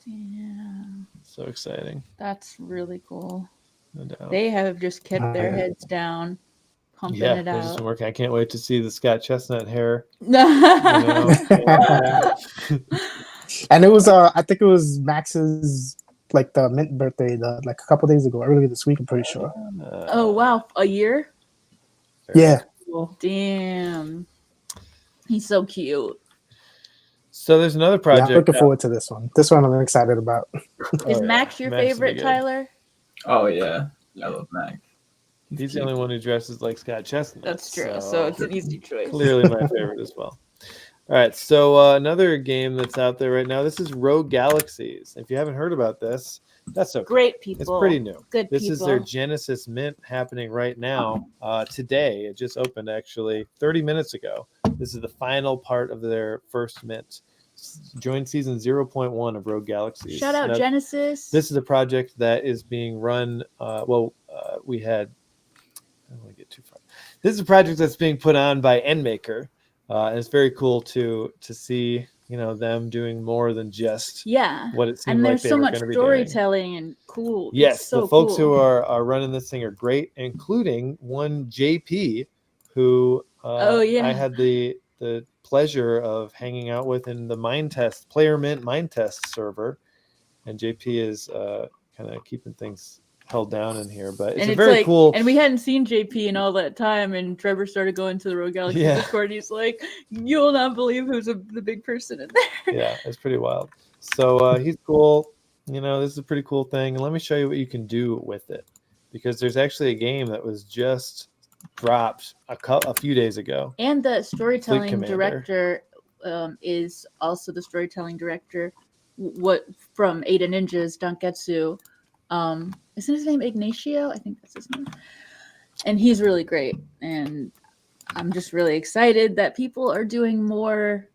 Damn. So exciting. That's really cool. No doubt. They have just kept their heads down, pumping it they're just out. working. I can't wait to see the Scott Chestnut hair. And it was I think it was Max's like the mint birthday like a couple days ago, earlier this week, I'm pretty sure. Oh wow, a year? Yeah. Cool. Damn. He's so cute. So there's another Yeah, project. I'm looking forward to this one. This one I'm excited about. Is Max your Max will be favorite, good. Tyler? Oh yeah, I love Mac. He's the only one who dresses like Scott Chestnut. That's true. So it's an easy choice. Clearly my favorite as well. All right, so another game that's out there right now. This is Rogue Galaxies. If you haven't heard about this, that's okay. Great people. It's pretty new. Good This people. is their Genesis Mint happening right now. Today, it just opened actually 30 minutes ago. This is the final part of their first mint. Join season 0.1 of Rogue Galaxies. Shout out Now, Genesis. This is a project that is being run. We had. I don't want to get too far. This is a project that's being put on by Endmaker, and it's very cool to see them doing more than just what it seemed and like there's they so were much going to be doing. storytelling and cool. Yes, it's so the folks cool. who are running this thing are great, including one JP, who I had the pleasure of hanging out with in the Player Mint Mind Test server, and JP is kind of keeping things held down in here, but it's very cool. And we hadn't seen JP in all that time, and Trevor started going to the Rogue Galaxy Discord, and he's like, "You'll not believe who's the big person in there." Yeah, it's pretty wild. So he's cool. This is a pretty cool thing, and let me show you what you can do with it, because there's actually a game that was just dropped a few days ago. And the storytelling director is also the storytelling director. From Ada Ninja's Danketsu. Isn't his name Ignacio? I think that's his name. And he's really great. And I'm just really excited that people are doing more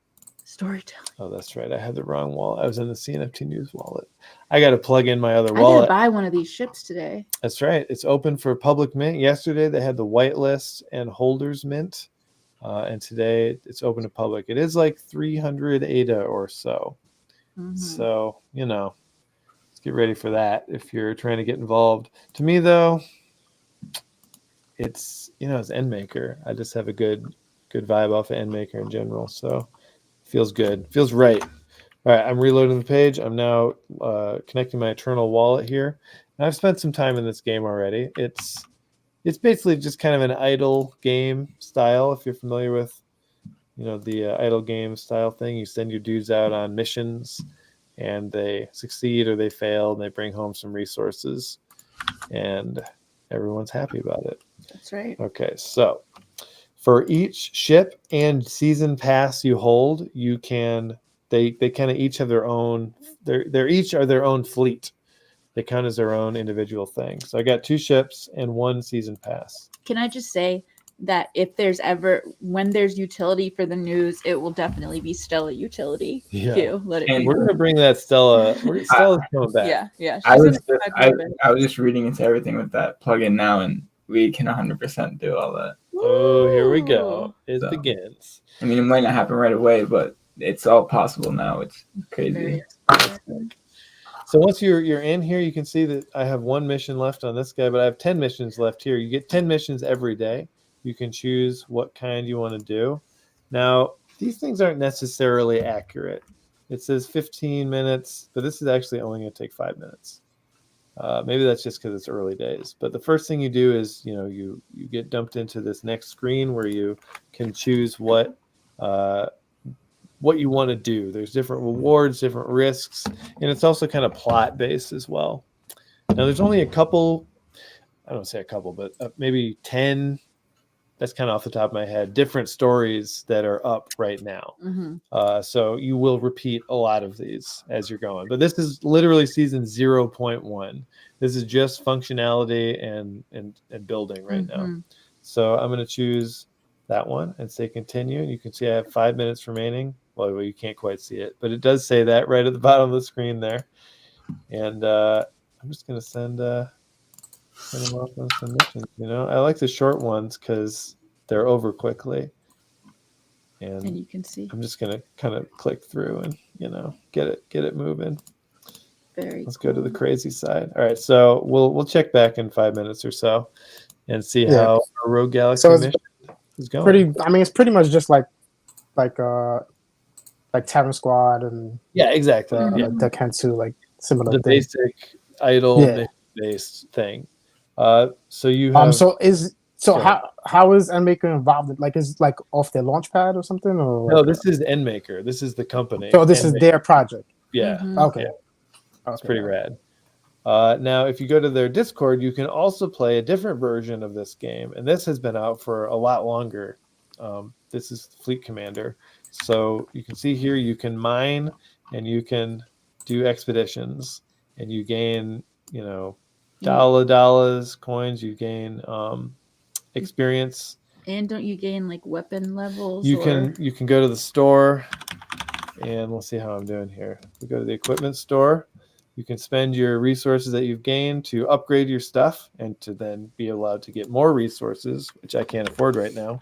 storytelling. Oh, that's right. I had the wrong wallet. I was in the CNFT News wallet. I got to plug in my other wallet. I gotta buy one of these ships today. That's right. It's open for public mint. Yesterday they had the whitelist and holders mint. And today it's open to public. It is like 300 ADA or so. Mm-hmm. So, let's get ready for that if you're trying to get involved. To me, though, it's Endmaker. I just have a good vibe off of Endmaker in general. So feels good. Feels right. All right, I'm reloading the page. I'm now connecting my Eternal wallet here. And I've spent some time in this game already. It's basically just kind of an idle game style. If you're familiar with the idle game style thing, you send your dudes out on missions and they succeed or they fail and they bring home some resources and everyone's happy about it. That's right. Okay, so for each ship and season pass you hold, you can they kind of each have their own they're each are their own fleet. They count as their own individual thing. So I got 2 ships and 1 season pass. Can I just say that when there's utility for the news, it will definitely be Stella utility too. And we're gonna bring that Stella's coming back. Yeah. I was just reading into everything with that plugin now, and we can 100% do all that. Oh, here we go. Ooh. It So. begins. I mean, it might not happen right away, but it's all possible now. It's crazy. Very So once you're in here, you can see that I have 1 mission left on this guy, but I have 10 missions left here. You get 10 missions every day. You can choose what kind you want to do. Now, these things aren't necessarily accurate. It says 15 minutes, but this is actually only going to take 5 minutes. Maybe that's just because it's early days. But the first thing you do is, you get dumped into this next screen where you can choose what you want to do. There's different rewards, different risks, and it's also kind of plot based as well. Now, there's only a couple, I don't say a couple, but maybe 10, that's kind of off the top of my head, different stories that are up right now. So you will repeat a lot of these as you're going. But this is literally season 0.1. This is just functionality and building right now. So I'm going to choose that one and say continue. And you can see I have 5 minutes remaining. Well, you can't quite see it, but it does say that right at the bottom of the screen there. And I'm just going to send them off on some missions. I like the short ones because they're over quickly. And you can see. I'm just going to kind of click through and, get it moving. Let's go to the crazy side. All right, so we'll check back in 5 minutes or so and see how our Rogue Galaxy mission is going. It's pretty much just like Tavern Squad and exactly. the Kensu, like similar the things. Basic idle based thing. So you have how is Endmaker involved? Like, is like off their launch pad or something? Or no, this is Endmaker. This is the company. So this Endmaker. is their project. Yeah. Okay. It's pretty rad. Now, if you go to their Discord, you can also play a different version of this game, and this has been out for a lot longer. This is Fleet Commander. So you can see here, you can mine and you can do expeditions, and you gain, dollars, coins. You gain experience. And don't you gain like weapon levels? You can go to the store, and we'll see how I'm doing here. We go to the equipment store. You can spend your resources that you've gained to upgrade your stuff and to then be allowed to get more resources, which I can't afford right now.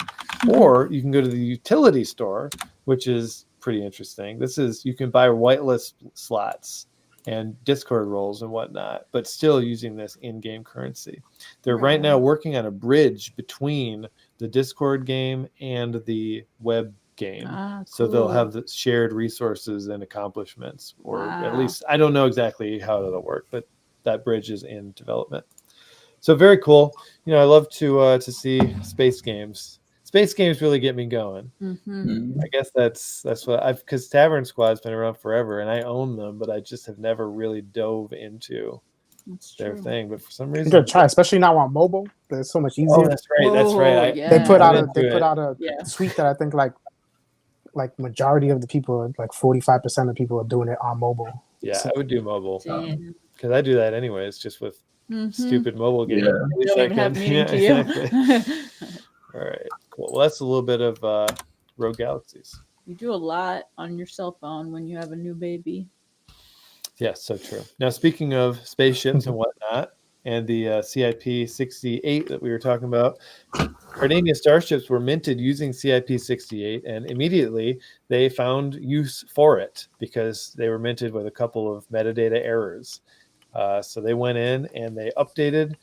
Or you can go to the utility store, which is pretty interesting. This is, you can buy whitelist slots and Discord roles and whatnot, but still using this in-game currency. They're right now working on a bridge between the Discord game and the web game. So they'll have the shared resources and accomplishments, or at least I don't know exactly how it'll work, but that bridge is in development. So very cool. I love to see space games. Space games really get me going. I guess that's what because Tavern Squad's been around forever and I own them, but I just have never really dove into their thing. But for some reason, you gotta try, especially now on mobile. It's so much easier. Oh, that's right. That's right. They put out a suite that I think like majority of the people, like 45% of people are doing it on mobile. Yeah, I would do mobile because I do that anyways, just with stupid mobile games. Don't even have meaning to you. Exactly. All right, cool. Well, that's a little bit of Rogue Galaxies. You do a lot on your cell phone when you have a new baby. Yes, so true. Now, speaking of spaceships and whatnot, and the CIP-68 that we were talking about, Cardania starships were minted using CIP-68, and immediately they found use for it because they were minted with a couple of metadata errors. So they went in and they updated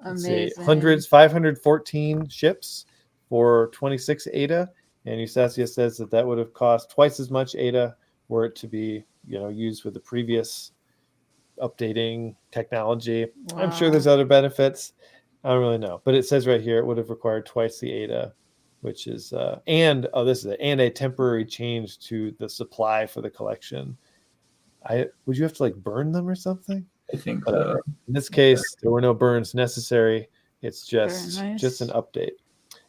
hundreds, 514 ships for 26 ADA, and Eustacia says that would have cost twice as much ADA were it to be used with the previous updating technology. I'm sure there's other benefits. I don't really know, but it says right here it would have required twice the ADA, which is and a temporary change to the supply for the collection. Would you have to like burn them or something? I think in this case there were no burns necessary. It's just an update.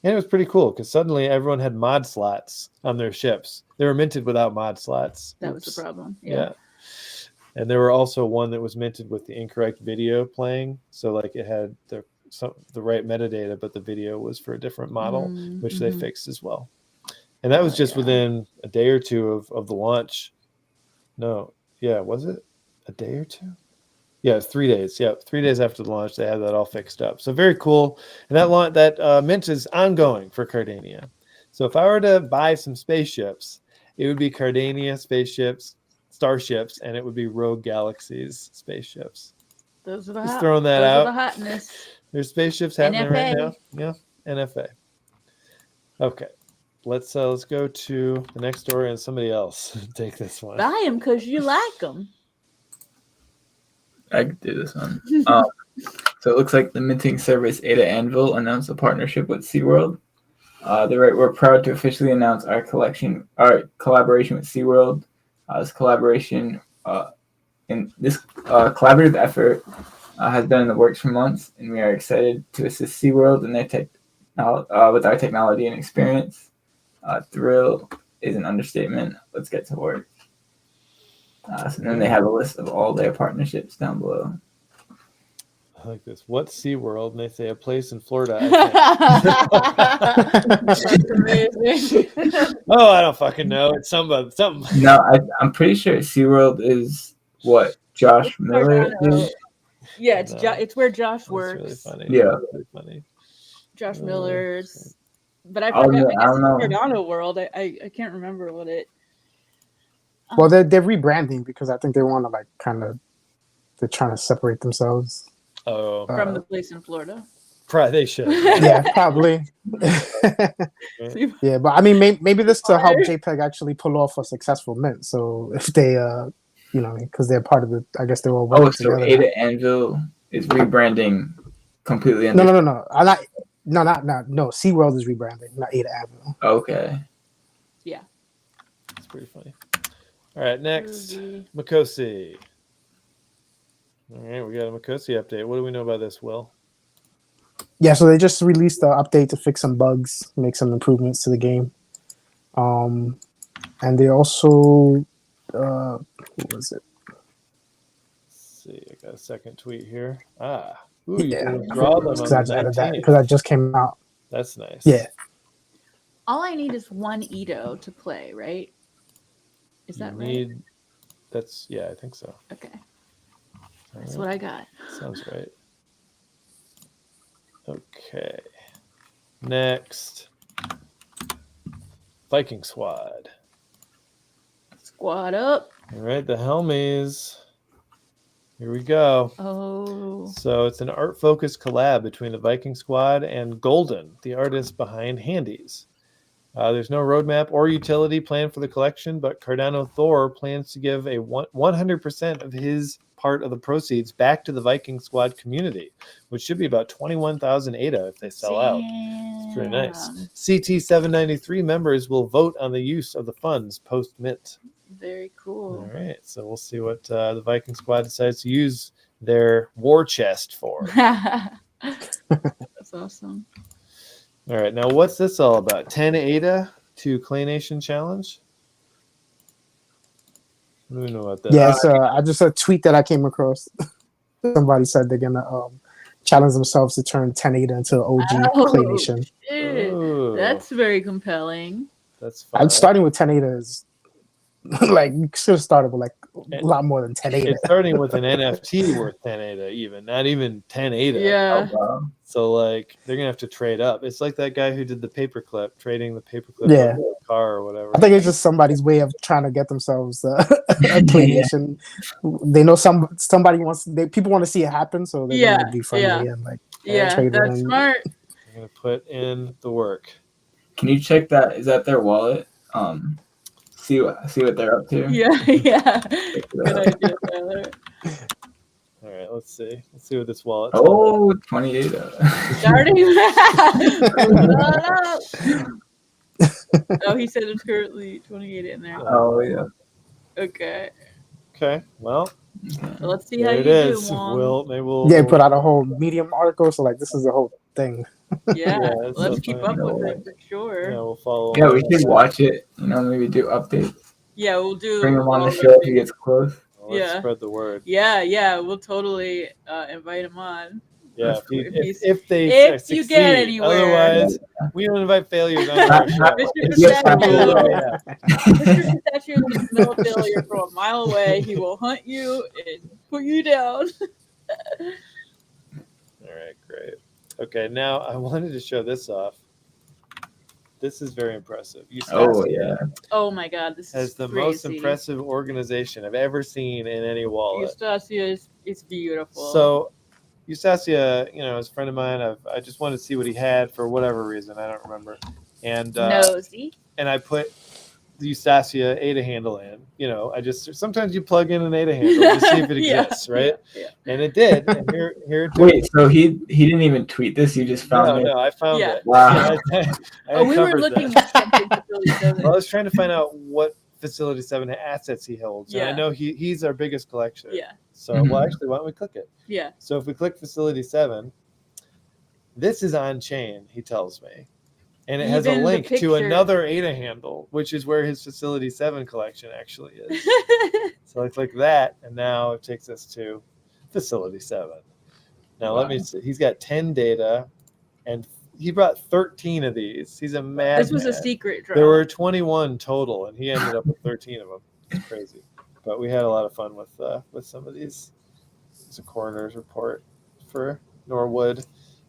And it was pretty cool because suddenly everyone had mod slots on their ships. They were minted without mod slots. That was the problem. Yeah. And there were also one that was minted with the incorrect video playing. So like it had the right metadata, but the video was for a different model, which they fixed as well. And that was just within a day or two of the launch. No. Yeah. Was it a day or two? Yeah, it's 3 days. Yeah, 3 days after the launch, they had that all fixed up. So very cool. And that mint is ongoing for Cardania. So if I were to buy some spaceships, it would be Cardania spaceships, starships, and it would be Rogue Galaxies spaceships. Those are the Just hot, throwing that those out. are the hotness. There's spaceships happening right NFA. now. Yeah, NFA. Okay, let's go to the next story and somebody else take this one. Buy them because you like them. I could do this one. So it looks like the minting service Ada Anvil announced a partnership with SeaWorld. They write, "We're proud to officially announce our collaboration with SeaWorld. This collaboration collaborative effort has been in the works for months, and we are excited to assist SeaWorld in their with our technology and experience. Thrill is an understatement. Let's get to work." So then they have a list of all their partnerships down below. I like this. What's SeaWorld? And they say a place in Florida. That's amazing. Oh, I don't fucking know. It's something. No, I'm pretty sure SeaWorld is what Josh Miller is. Yeah, No. it's where Josh That's works. really funny. Yeah. That's really funny. Josh Miller's. But I Oh, forgot. yeah, I I guess don't it's know. Cardano World. I can't remember what it. Well, they're rebranding because I think they want to they're trying to separate themselves. Oh, From the place in Florida. probably they should. Yeah, probably. Yeah, but I mean, maybe this to help JPEG actually pull off a successful mint. So if they, because they're part of the, I guess they're all working Oh, so together. Ada Anvil is rebranding completely. No. No. SeaWorld is rebranding, not Ada Avenue. Okay. Yeah. It's pretty funny. All right, next, Ruby. Mikosi. All right, we got a Mikosi update. What do we know about this, Will? Yeah, so they just released an update to fix some bugs, make some improvements to the game. And they also, who was it? Let's see, I got a second tweet here. You Yeah, can draw them on because the I added that 19th. because that just came out. That's nice. Yeah. All I need is one Edo to play, right? Is that right? I think so. Okay. All That's right. what I got. Sounds right. Okay. Next, Viking Squad. Squad up. All right, the Helmies. Here we go. Oh. So it's an art-focused collab between the Viking Squad and Golden, the artist behind Handies. There's no roadmap or utility planned for the collection, but Cardano Thor plans to give a 100% of his part of the proceeds back to the Viking Squad community, which should be about 21,000 ADA if they sell out. It's pretty nice. CT 793 members will vote on the use of the funds post-mint. Very cool. All right, so we'll see what the Viking Squad decides to use their war chest for. That's awesome. All right, now what's this all about? 10 ADA to Clay Nation Challenge? What do we know about that? Yeah, so I just a tweet that I came across. Somebody said they're gonna challenge themselves to turn 10 ADA into OG Clay Nation. Shit. Ooh, That's very compelling. that's fun. I'm starting with 10 ADA is like you should have started with like a lot more than 10 ADA. It's starting with an NFT worth 10 ADA, even not even 10 ADA. Yeah. Oh, wow. So like they're gonna have to trade up. It's like that guy who did the paperclip, trading the paperclip Yeah. over a car or whatever. I think it's just somebody's way of trying to get themselves a Clay Nation. They know somebody wants. People want to see it happen, so they're Yeah, gonna be friendly and like Yeah, trade that's in. smart. They're gonna put in the work. Can you check that? Is that their wallet? See what they're up to. Yeah. Good idea, Tyler. All right, let's see. Let's see what this wallet. Oh, 28. Starting. Oh, he said it's currently 28 in there. Oh yeah. Okay. Okay, well, So let's see how there you it is. do, Wong. We'll Put out a whole Medium article, so like this is the whole thing. Yeah, that's let's so keep funny. up with it for sure. Yeah, we'll follow. Yeah, we along. should watch it. Maybe do updates. Yeah, we'll do. Bring him on all the show if he gets close. Well, let's Yeah. spread the word. Yeah, we'll totally invite him on. Yeah, That's if they If succeed. you get anywhere. Otherwise, we don't invite failures on our show. Mr. Yes, Pistachio, Yeah. Mr. Pistachio can smell failure from a mile away. He will hunt you and Put you down. All right, great. Okay, now I wanted to show this off. This is very impressive. Oh, Eustacia yeah. Oh my god, this has is the crazy. most impressive organization I've ever seen in any wallet. Eustacia is beautiful. So Eustacia, is a friend of mine. I just wanted to see what he had for whatever reason. I don't remember. And nosy. and I put the Eustacia ADA handle in. I just sometimes you plug in an ADA handle to see if it Yeah, exists, right? yeah. And it did. And here it Wait, so he didn't even tweet this? You just found it? No, I found Yeah. it. Wow. Oh, we were uncovered looking that. at something Facility 7. Well, I was trying to find out what Facility 7 assets he holds. And I Yeah. know he's our biggest collector. Yeah, So, Mhm. well, actually, why don't we click it? yeah. So if we click Facility 7, this is on chain, he tells me. And it has a Even the link to picture. another ADA handle, which is where his Facility 7 collection actually is. So I click that, and now it takes us to Facility 7. Now, let me see. He's got 10 data, and he brought 13 of these. He's a madman. This was a secret draw. There were 21 total, and he ended up with 13 of them. It's crazy. But we had a lot of fun with some of these. It's a coroner's report for Norwood.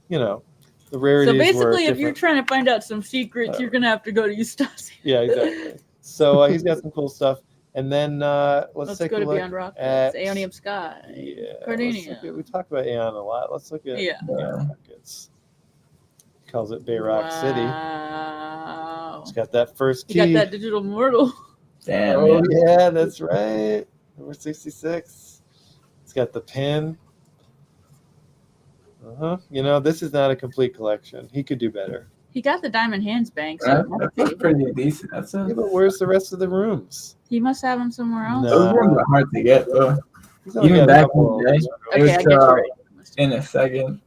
The rarities So were basically, if you're different. trying to find out some secrets, you're gonna have to go to Eustacia. Yeah, exactly. So he's got some cool stuff. And then Let's take go a to look Beyond Rockets, at Aeonium Sky, Yeah, let's Cardania. look at- we talk about Aeon a lot. Let's look at Yeah. Beyond Rockets. Calls it Bayrock City. Wow. It's got that first key. You got that digital mortal. Damn. Oh Yeah. yeah, that's right. Number 66. It's got the pin. This is not a complete collection. He could do better. He got the Diamond Hands Bank, so That's pretty decent. That's Yeah, but where's the rest of the rooms? he must have them somewhere else. No. Those rooms are hard to get, though. He's only Even got a back in couple the day. of- It Okay, I was, get you right. in a second.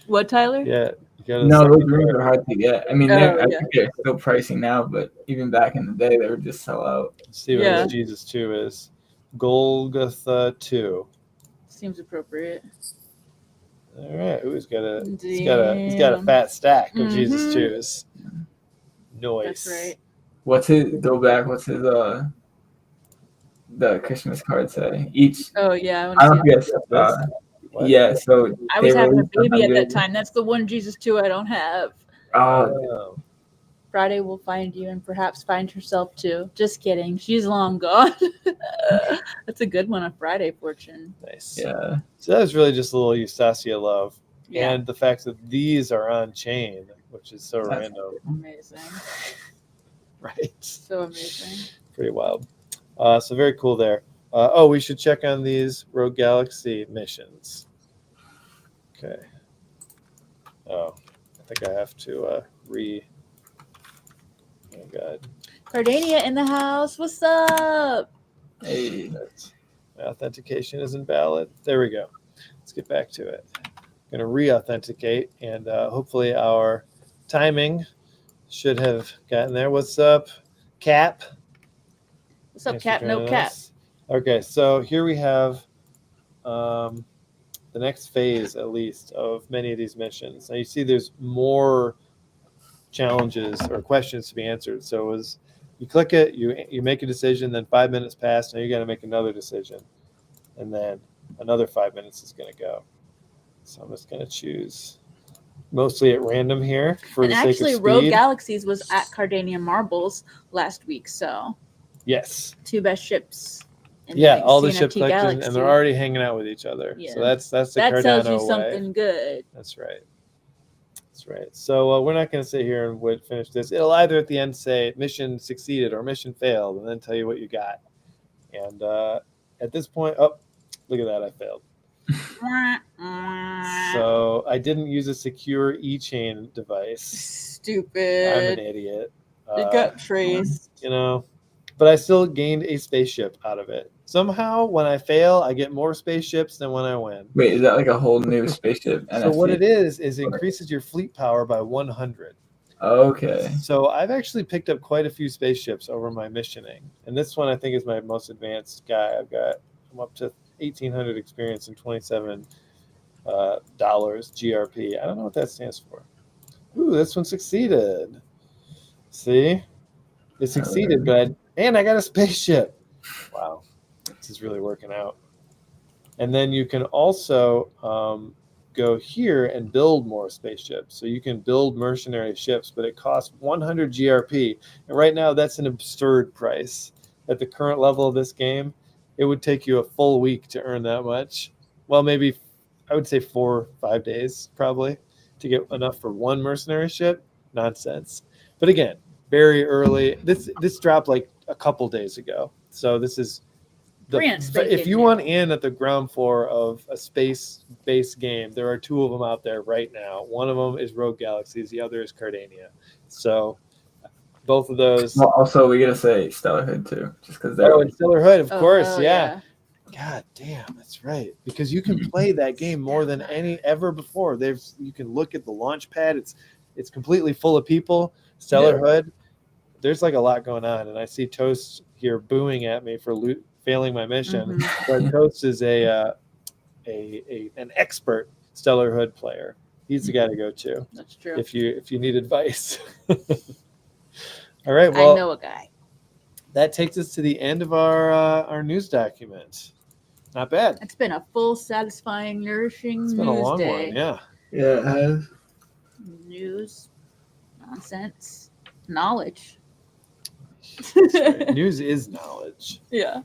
What, Tyler? Yeah. You got a No, those second rooms card. are hard to get. I mean, Oh, I yeah. think they're still pricing now, but even back in the day, they would just sell out. Let's see what Yeah. his Jesus 2 is. Golgotha 2. Seems appropriate. All right. Ooh, he's got a Damn. fat stack of Jesus Mhm. 2s. Noise. That's right. What's his the Christmas card say? Each. Oh yeah, I I don't want to see. guess. What? Yeah, so I was they having a released baby at that 100. time. That's the one Jesus 2 I don't have. Oh. Friday will find you and perhaps find herself too. Just kidding. She's long gone. That's a good one, a Friday fortune. Nice. Yeah. So that was really just a little Eustacia love. Yeah. And the fact that these are on chain, which is so That's random. Amazing. Right. So amazing. Pretty wild. So very cool there. We should check on these Rogue Galaxy missions. Okay. Oh, I think I have to Oh God. Cardania in the house. What's up? Hey. My authentication isn't valid. There we go. Let's get back to it. I'm going to re-authenticate, and hopefully our timing should have gotten there. What's up, Cap? What's up, Thanks for Cap? No joining Cap. us. Okay, so here we have the next phase, at least, of many of these missions. Now you see there's more challenges or questions to be answered. So as you click it, you make a decision, then 5 minutes pass, now you got to make another decision. And then another 5 minutes is going to go. So I'm just going to choose mostly at random here for And the sake actually, of speed. Rogue Galaxies was at Cardania Marbles last week, so Yes. 2 best ships. in Yeah, all the ship CNFT collectors, Galaxy. and they're already hanging out with each other. Yeah. So that's the That Cardano tells you way. something good. That's right. That's right. So we're not going to sit here and finish this. It'll either at the end say mission succeeded or mission failed, and then tell you what you got. And at this point, oh, look at that, I failed. So I didn't use a secure e-chain device. Stupid. I'm an idiot. You got traced. But I still gained a spaceship out of it. Somehow, when I fail, I get more spaceships than when I win. Wait, is that like a whole new spaceship? So what NFC? it is it increases your fleet power by 100. Okay. So I've actually picked up quite a few spaceships over my missioning. And this one I think is my most advanced guy. I'm up to 1,800 experience and $27 GRP. I don't know what that stands for. Ooh, this one succeeded. See? It succeeded, but I got a spaceship. Wow. This is really working out. And then you can also go here and build more spaceships. So you can build mercenary ships, but it costs 100 GRP. And right now, that's an absurd price. At the current level of this game, it would take you a full week to earn that much. Well, maybe I would say 4 or 5 days probably to get enough for one mercenary ship. Nonsense. But again, very early. This dropped like a couple days ago. So this is if you want in at the ground floor of a space-based game, there are 2 of them out there right now. One of them is Rogue Galaxies, the other is Cardania. So both of those. Well, also, we gotta say Stellarhood too, just because Oh, and Stellarhood, of course, hell yeah. God damn, that's right. Because you can play that game more than any ever before. You can look at the launch pad. It's completely full of people. Stellarhood, there's like a lot going on, and I see Toast here booing at me for failing my mission. But Toast is an expert Stellarhood player. He's the guy to go to. That's true. If you need advice. All right. Well, I know a guy. That takes us to the end of our news document. Not bad. It's been a full, satisfying, nourishing It's been news a long day. one, yeah. Yeah, it has. News, nonsense, knowledge. That's right. News is knowledge. Yeah.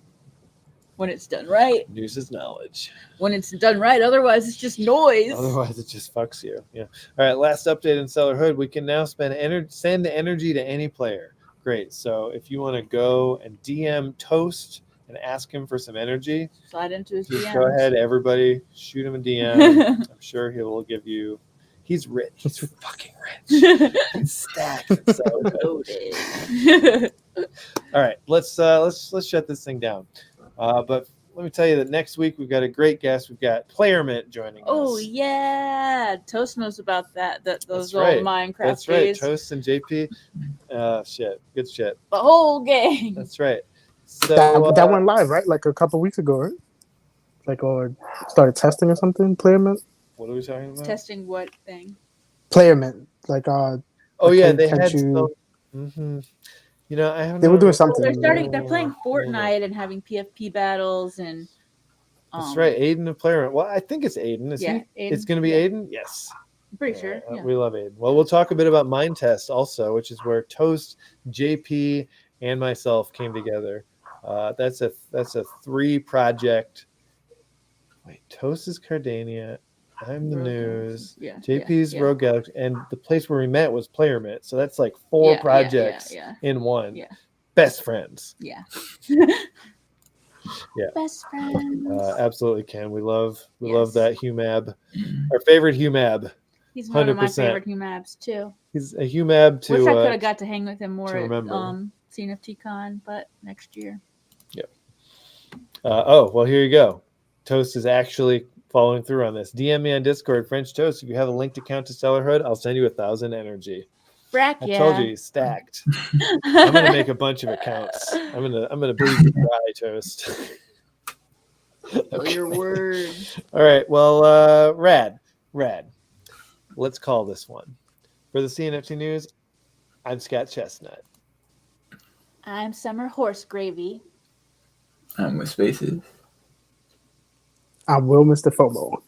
When it's done right. News is knowledge. When it's done right, otherwise it's just noise. Otherwise, it just fucks you. Yeah. All right. Last update in Stellarhood. We can now send energy to any player. Great. So if you want to go and DM Toast and ask him for some energy, slide into his just DMs. go ahead. Everybody, shoot him a DM. I'm sure he will give you. He's rich. He's fucking rich. He's stacked. So loaded. All right. Let's shut this thing down. But let me tell you that next week we've got a great guest. We've got PlayerMint joining us. Oh yeah, Toast knows about that. Those old right. Minecraft That's right. days. Toast and JP. Shit. Good shit. The whole game. That's right. So that went live, right? Like a couple weeks ago, right? Like, or started testing or something. PlayerMint. What are we talking about? Testing what thing? PlayerMint. Like Oh yeah, they had. you... You know, I haven't. They were doing something. They're playing Fortnite and having PFP battles and. That's right, Aiden of PlayerMint. Well, I think it's Aiden. Is he? Aiden, it's going to be Aiden. Yes. I'm pretty sure. Yeah. We love Aiden. Well, we'll talk a bit about Mind Test also, which is where Toast, JP, and myself came together. That's a 3-project. Wait, Toast is Cardania. I'm the Rogue news. Yeah, JP's Rogue Galaxy, and the place where we met was PlayerMint. So that's like 4 projects in one. Yeah. Best friends. Yeah. Yeah. Best friends. Absolutely, Ken. We love that Humab. Our favorite Humab. He's one 100%. of my favorite Humabs too. He's a Humab too. Wish I could have got to hang with him more at remember. CNFT Con, but next year. Yep. Well, here you go. Toast is actually following through on this. DM me on Discord, French Toast. If you have a linked account to Stellarhood, I'll send you 1,000 energy. Brack, I told you he's stacked. I'm gonna make a bunch of accounts. I'm gonna bleed you dry, Toast. Okay. Your word. All right. Well, rad. Let's call this one. For the CNFT News, I'm Scott Chestnut. I'm Summer Horse Gravy. I'm with Spaces. I'm Will, Mr. FOMO.